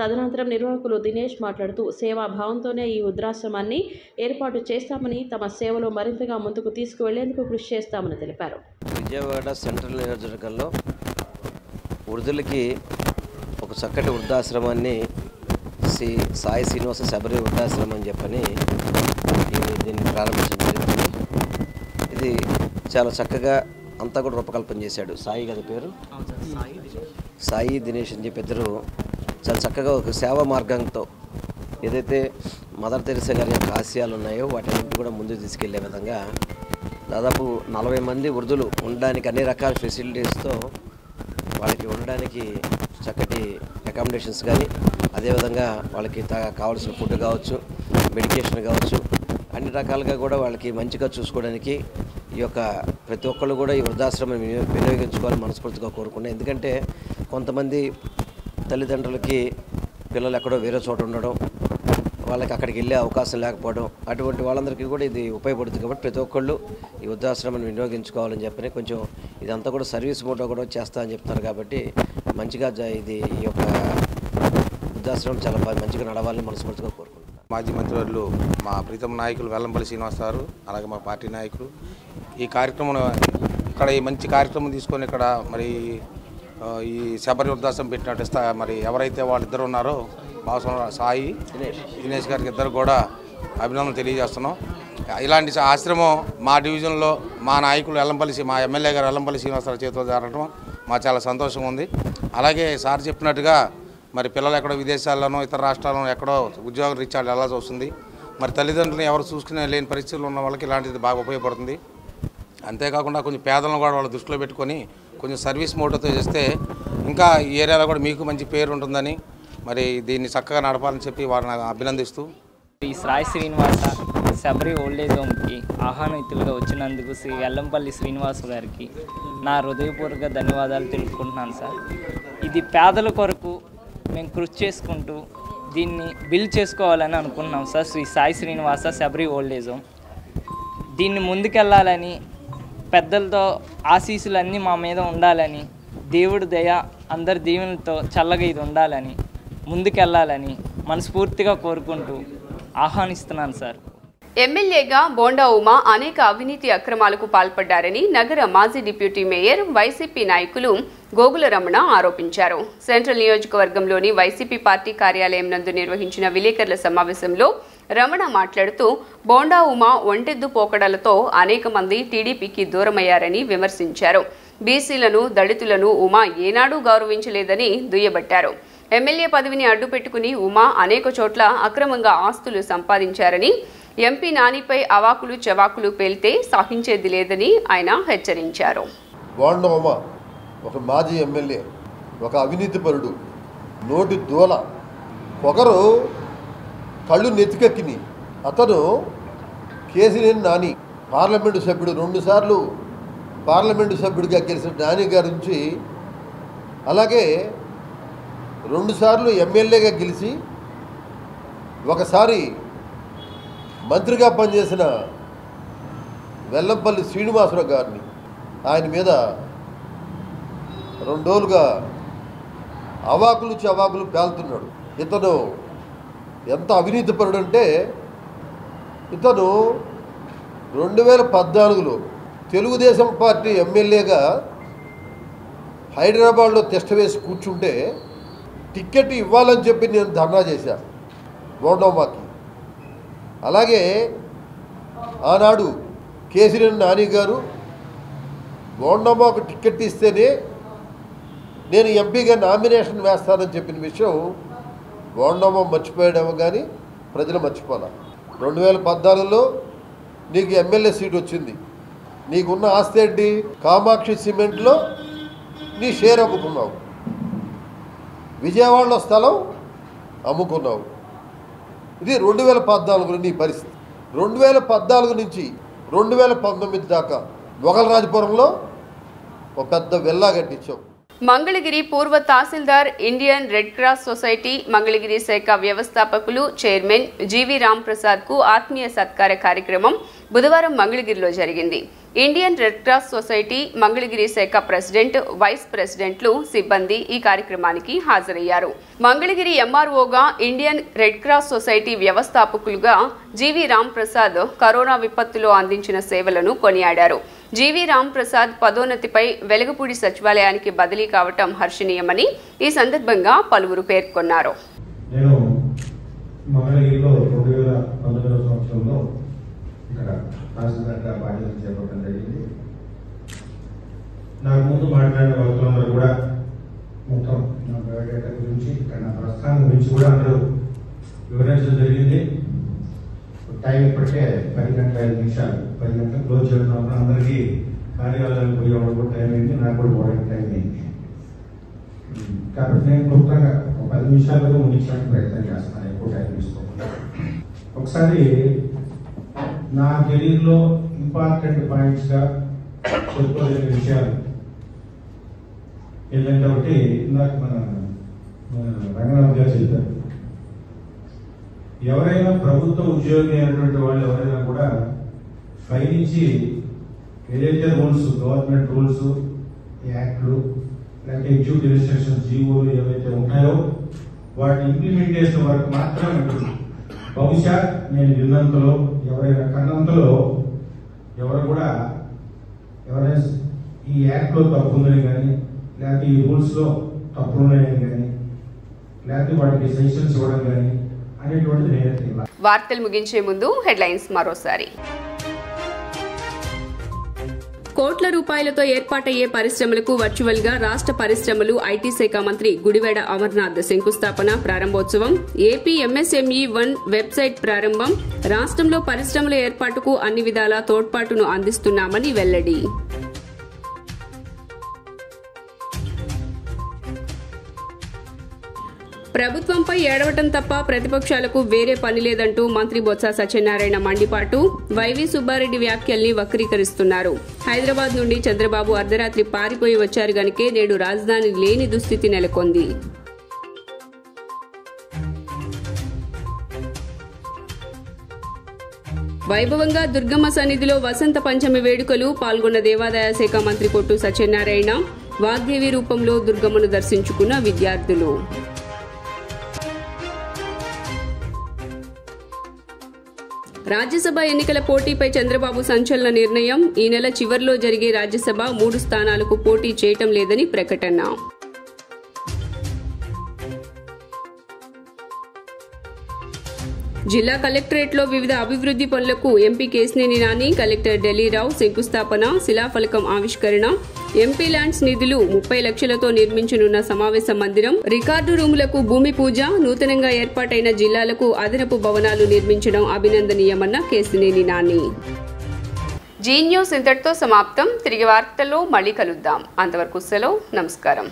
తదనంతరం నిర్వాహకులు దినేష్ మాట్లాడుతూ సేవాభావంతోనే ఈ వృద్ధాశ్రమాన్ని ఏర్పాటు చేస్తామని, తమ సేవలో మరింతగా ముందుకు తీసుకువెళ్లేందుకు కృషి చేస్తామని తెలిపారు. విజయవాడ సెంట్రల్ నియోజకవర్గంలో వృద్ధులకి ఒక చక్కటి వృద్ధాశ్రమాన్ని సాయి శ్రీనివాస శబరి వృద్ధాశ్రమం అని చెప్పని దీన్ని ప్రారంభించడం జరిగింది. ఇది చాలా చక్కగా అంతా కూడా రూపకల్పన చేశాడు. సాయి కదా పేరు, సాయి దినేష్ అని చెప్పి ఇద్దరు చాలా చక్కగా ఒక సేవా మార్గంతో ఏదైతే మదర్ తెరిసా గారి యొక్క ఆశయాలు ఉన్నాయో వాటిని కూడా ముందుకు తీసుకెళ్లే విధంగా దాదాపు 40 మంది వృద్ధులు ఉండడానికి అన్ని రకాల ఫెసిలిటీస్తో వాళ్ళకి ఉండడానికి చక్కటి అకామిడేషన్స్ కానీ, అదేవిధంగా వాళ్ళకి కావాల్సిన ఫుడ్ కావచ్చు, మెడికేషన్ కావచ్చు, అన్ని రకాలుగా కూడా వాళ్ళకి మంచిగా చూసుకోవడానికి ఈ యొక్క ప్రతి ఒక్కళ్ళు కూడా ఈ వృద్ధాశ్రమం వినియోగించుకోవాలని మనస్ఫూర్తిగా కోరుకున్నాను. ఎందుకంటే కొంతమంది తల్లిదండ్రులకి పిల్లలు ఎక్కడో వేరే చోట ఉండడం, వాళ్ళకి అక్కడికి వెళ్ళే అవకాశం లేకపోవడం, అటువంటి వాళ్ళందరికీ కూడా ఇది ఉపయోగపడుతుంది. కాబట్టి ప్రతి ఒక్కళ్ళు ఈ వృద్ధాశ్రమాన్ని వినియోగించుకోవాలని చెప్పని కొంచెం ఇదంతా కూడా సర్వీస్ మోటో కూడా చేస్తా అని చెప్తున్నారు. కాబట్టి మంచిగా ఇది ఈ యొక్క వృద్ధాశ్రమం చాలా మంచిగా నడవాలని మనస్ఫూర్తిగా కోరుకుంటున్నాను. మాజీ మంత్రివర్యులు మా ప్రీతం నాయకులు వెల్లంపల్లి శ్రీనివాస్ గారు, అలాగే మా పార్టీ నాయకులు ఈ కార్యక్రమం ఇక్కడ ఈ మంచి కార్యక్రమం తీసుకొని ఇక్కడ మరి ఈ శబరి వృద్ధాశ్రమం పెట్టినట్టు మరి ఎవరైతే వాళ్ళిద్దరు ఉన్నారో సాయి దినేష్ గారికి ఇద్దరు కూడా అభినందనలు తెలియజేస్తున్నాం. ఇలాంటి ఆశ్రమం మా డివిజన్లో మా నాయకులు మా ఎమ్మెల్యే గారు వెల్లంపల్లి శ్రీనివాసరావు చేతితో జరగడం మాకు చాలా సంతోషంగా ఉంది. అలాగే సార్ చెప్పినట్టుగా మరి పిల్లలు ఎక్కడో విదేశాల్లోనో ఇతర రాష్ట్రాల్లోనో ఎక్కడో ఉద్యోగ రీత్యా వెళ్ళాల్సి వస్తుంది. మరి తల్లిదండ్రులను ఎవరు చూసుకునే లేని పరిస్థితులు ఉన్న వాళ్ళకి ఇలాంటిది బాగా ఉపయోగపడుతుంది. అంతేకాకుండా కొంచెం పేదలను కూడా వాళ్ళు దృష్టిలో పెట్టుకొని కొంచెం సర్వీస్ మోటోతో చేస్తే ఇంకా ఈ ఏరియాలో కూడా మీకు మంచి పేరు ఉంటుందని మరి దీన్ని చక్కగా నడపాలని చెప్పి వారిని అభినందిస్తూ ఈ సాయి శ్రీనివాస శబరి ఓల్డేజ్ హోమ్కి ఆహ్వానితులుగా వచ్చినందుకు శ్రీ వెల్లంపల్లి శ్రీనివాస్ గారికి నా హృదయపూర్వక ధన్యవాదాలు తెలుపుకుంటున్నాను సార్. ఇది పేదల కొరకు మేము కృషి చేసుకుంటూ దీన్ని బిల్డ్ చేసుకోవాలని అనుకుంటున్నాం sir. Sri Sai Srinivasa Sabari old age home దీన్ని ముందుకెళ్ళాలని, పెద్దలతో ఆశీస్సులన్నీ మా మీద ఉండాలని, దేవుడి దయ అందరి దీవెనలతో చల్లగా ఇది ఉండాలని, ముందుకెళ్ళాలని మనస్ఫూర్తిగా కోరుకుంటూ ఆహ్వానిస్తున్నాను సార్. ఎమ్మెల్యేగా బోండా ఉమా అనేక అవినీతి అక్రమాలకు పాల్పడ్డారని నగర మాజీ డిప్యూటీ మేయర్ వైసీపీ నాయకులు గోగుల రమణ ఆరోపించారు. సెంట్రల్ నియోజకవర్గంలోని వైసీపీ పార్టీ కార్యాలయం నందు నిర్వహించిన విలేకరుల సమావేశంలో రమణ మాట్లాడుతూ బోండా ఉమా ఒంటెద్దు పోకడలతో అనేక మంది టీడీపీకి దూరమయ్యారని విమర్శించారు. బీసీలను, దళితులను ఉమా ఏనాడూ గౌరవించలేదని దుయ్యబట్టారు. ఎమ్మెల్యే పదవిని అడ్డుపెట్టుకుని ఉమా అనేక చోట్ల అక్రమంగా ఆస్తులు సంపాదించారని, ఎంపీ నానిపై అవాకులు చవాకులు పేలితే సహించేది లేదని ఆయన హెచ్చరించారు. బోండా ఉమా ఒక మాజీ ఎమ్మెల్యే, ఒక అవినీతిపరుడు, నోటి దూల, ఒకరు కళ్ళు నెత్తికెక్కిని. అతను కేసినేని నాని పార్లమెంటు సభ్యుడు, 2 సార్లు పార్లమెంటు సభ్యుడిగా గెలిచిన నాని గారి నుంచి, అలాగే 2 సార్లు ఎమ్మెల్యేగా గెలిచి ఒకసారి మంత్రిగా పనిచేసిన వెల్లంపల్లి శ్రీనివాసరావు గారిని ఆయన మీద 2 రోజులుగా అవాకులు చవాకులు పేలుతున్నాడు. ఇతను ఎంత అవినీతిపరుడు అంటే ఇతను 2014లో తెలుగుదేశం పార్టీ ఎమ్మెల్యేగా హైదరాబాద్లో టెస్ట్ వేసి కూర్చుంటే టికెట్ ఇవ్వాలని చెప్పి నేను ధర్నా చేశాను బోండోమాకి. అలాగే ఆనాడు కేసినేని నాని గారు బోండోమాకు టికెట్ ఇస్తేనే నేను ఎంపీగా నామినేషన్ వేస్తానని చెప్పిన విషయం బోండోమా మర్చిపోయాడేమో కానీ ప్రజలు మర్చిపోలే. 2014లో నీకు ఎమ్మెల్యే సీట్ వచ్చింది. నీకున్న ఆస్తి ఏంటి? కామాక్షి సిమెంట్లో నీ షేర్ అమ్ముకున్నావు, విజయవాడలో స్థలం అమ్ముకున్నావు. ఇది 2014లో నీ పరిస్థితి. 2014 నుంచి 2019 దాకా మొగల్రాజపురంలో ఒక పెద్ద విల్లా కట్టించావు. మంగళగిరి పూర్వ తహసీల్దార్, Indian red cross society Mangalagiri శాఖ వ్యవస్థాపకులు చైర్మన్ జీవి రామ్ ప్రసాద్ కు ఆత్మీయ సత్కార కార్యక్రమం బుధవారం మంగళగిరిలో జరిగింది. Indian red cross society Mangalagiri శాఖ ప్రెసిడెంట్, వైస్ ప్రెసిడెంట్లు, సిబ్బంది ఈ కార్యక్రమానికి హాజరయ్యారు. మంగళగిరి ఎంఆర్ఓగా, ఇండియన్ రెడ్ క్రాస్ సొసైటీ వ్యవస్థాపకులుగా జీవి రామ్ ప్రసాద్ కరోనా విపత్తులో అందించిన సేవలను కొనియాడారు. జీవి రామ్ ప్రసాద్ పదోన్నతిపై వెలగపూడి సచివాలయానికి బదిలీ కావటం హర్షణీయమని ఈ సందర్భంగా పలువురు పేర్కొన్నారు. నేను మంగళగిరిలో 2019 సంవత్సరంలో ఇక్కడ తహసీల్దార్గా బాధ్యతలు చేపట్టడం జరిగింది. నాకు ముందు మాట్లాడిన వ్యక్తులందరూ కూడా మొత్తం నా బయోడేటా గురించి, ఇక్కడ నా ప్రస్థానం గురించి కూడా అందరూ వివరించడం జరిగింది. టైం ఇప్పటికే 10 గంటల 5 నిమిషాలు, 10 గంటలకు క్లోజ్ చేయడం. అందరికీ కార్యాలయానికి పోయి కూడా టైం అయింది, నాకు కూడా పోవడానికి టైం అయింది. కాబట్టి నేను క్లుప్తంగా 10 నిమిషాలలో ముగించడానికి ప్రయత్నం చేస్తాను, ఎక్కువ టైం తీసుకోకుండా. ఒకసారి నా కెరీర్లో ఇంపార్టెంట్ పాయింట్స్గా చెప్పుకోలేని విషయాలు ఏంటంటే, ఒకటి ఇందాక మన రంగనాథ్ గారు చెప్పారు, ఎవరైనా ప్రభుత్వ ఉద్యోగి అయినటువంటి వాళ్ళు ఎవరైనా కూడా పైనుంచి ఏదైతే రూల్స్, గవర్నమెంట్ రూల్స్, యాక్ట్లు, లేకపోతే ఎగ్జిక్యూటివ్ ఇన్స్ట్రక్షన్స్, జీవోలు ఏవైతే ఉంటాయో వాటి ఇంప్లిమెంటేషన్ వరకు మాత్రమే ఉంటుంది. బహుశా నేను విన్నంతలో, ఎవరైనా కన్నంతలో ఎవరు కూడా ఎవరైనా ఈ యాక్ట్లో తప్పు ఉందని కానీ, లేకపోతే ఈ రూల్స్లో తప్పు ఉన్నాయని కానీ, లేకపోతే వాటికి సజెషన్స్ ఇవ్వడం కానీ అనేటువంటిది నేనైతే ఇలా. వార్తలు ముగించే ముందు హెడ్లైన్స్ మరోసారి. కోట్ల రూపాయలతో ఏర్పాటయ్యే పరిశ్రమలకు వర్చువల్ గా రాష్ట్ర పరిశ్రమలు ఐటీ శాఖ మంత్రి గుడివాడ అమర్నాథ్ శంకుస్థాపన ప్రారంభోత్సవం. ఏపీ ఎంఎస్ఎంఈ 1 వెబ్సైట్ ప్రారంభం. రాష్ట్రంలో పరిశ్రమల ఏర్పాటుకు అన్ని విధాలా తోడ్పాటును అందిస్తున్నామని వెల్లడి. ప్రభుత్వంపై ఏడవటం తప్ప ప్రతిపక్షాలకు వేరే పని లేదంటూ మంత్రి బొత్స సత్యనారాయణ మండిపాటు. వైవి సుబ్బారెడ్డి వ్యాఖ్యల్ని వక్రీకరిస్తున్నారు. హైదరాబాద్ నుండి చంద్రబాబు అర్ధరాత్రి పారిపోయి వచ్చారు గనుకే నేడు రాజధాని లేని దుస్థితి నెలకొంది. వైభవంగా దుర్గమ్మ సన్నిధిలో వసంత పంచమి వేడుకలు. పాల్గొన్న దేవాదాయ శాఖ మంత్రి కొట్టు సత్యనారాయణ. వాగ్దేవి రూపంలో దుర్గమ్మను దర్శించుకున్న విద్యార్థులు. రాజ్యసభ ఎన్నికల పోటీపై చంద్రబాబు సంచలన నిర్ణయం. ఈ నెల చివర్లో జరిగే రాజ్యసభ 3 స్థానాలకు పోటీ చేయటం లేదని ప్రకటన. జిల్లా కలెక్టరేట్లో వివిధ అభివృద్ది పనులకు ఎంపీ కేశినేని నాని, కలెక్టర్ ఢిల్లీరావు శంకుస్థాపన, శిలాఫలకం ఆవిష్కరణ. ఎంపీ ల్యాండ్స్ నిధులు 30 లక్షలతో నిర్మించనున్న సమావేశ మందిరం. రికార్డు రూములకు భూమి పూజ. నూతనంగా ఏర్పాటైన జిల్లాలకు అదనపు భవనాలు నిర్మించడం అభినందనీయమన్న కేశినేని నాని. జీ న్యూస్ ఇంతటితో సమాప్తం. తిరిగి వార్తల్లో మళ్ళీ కలుద్దాం. అంతవరకు సెలవు. నమస్కారం.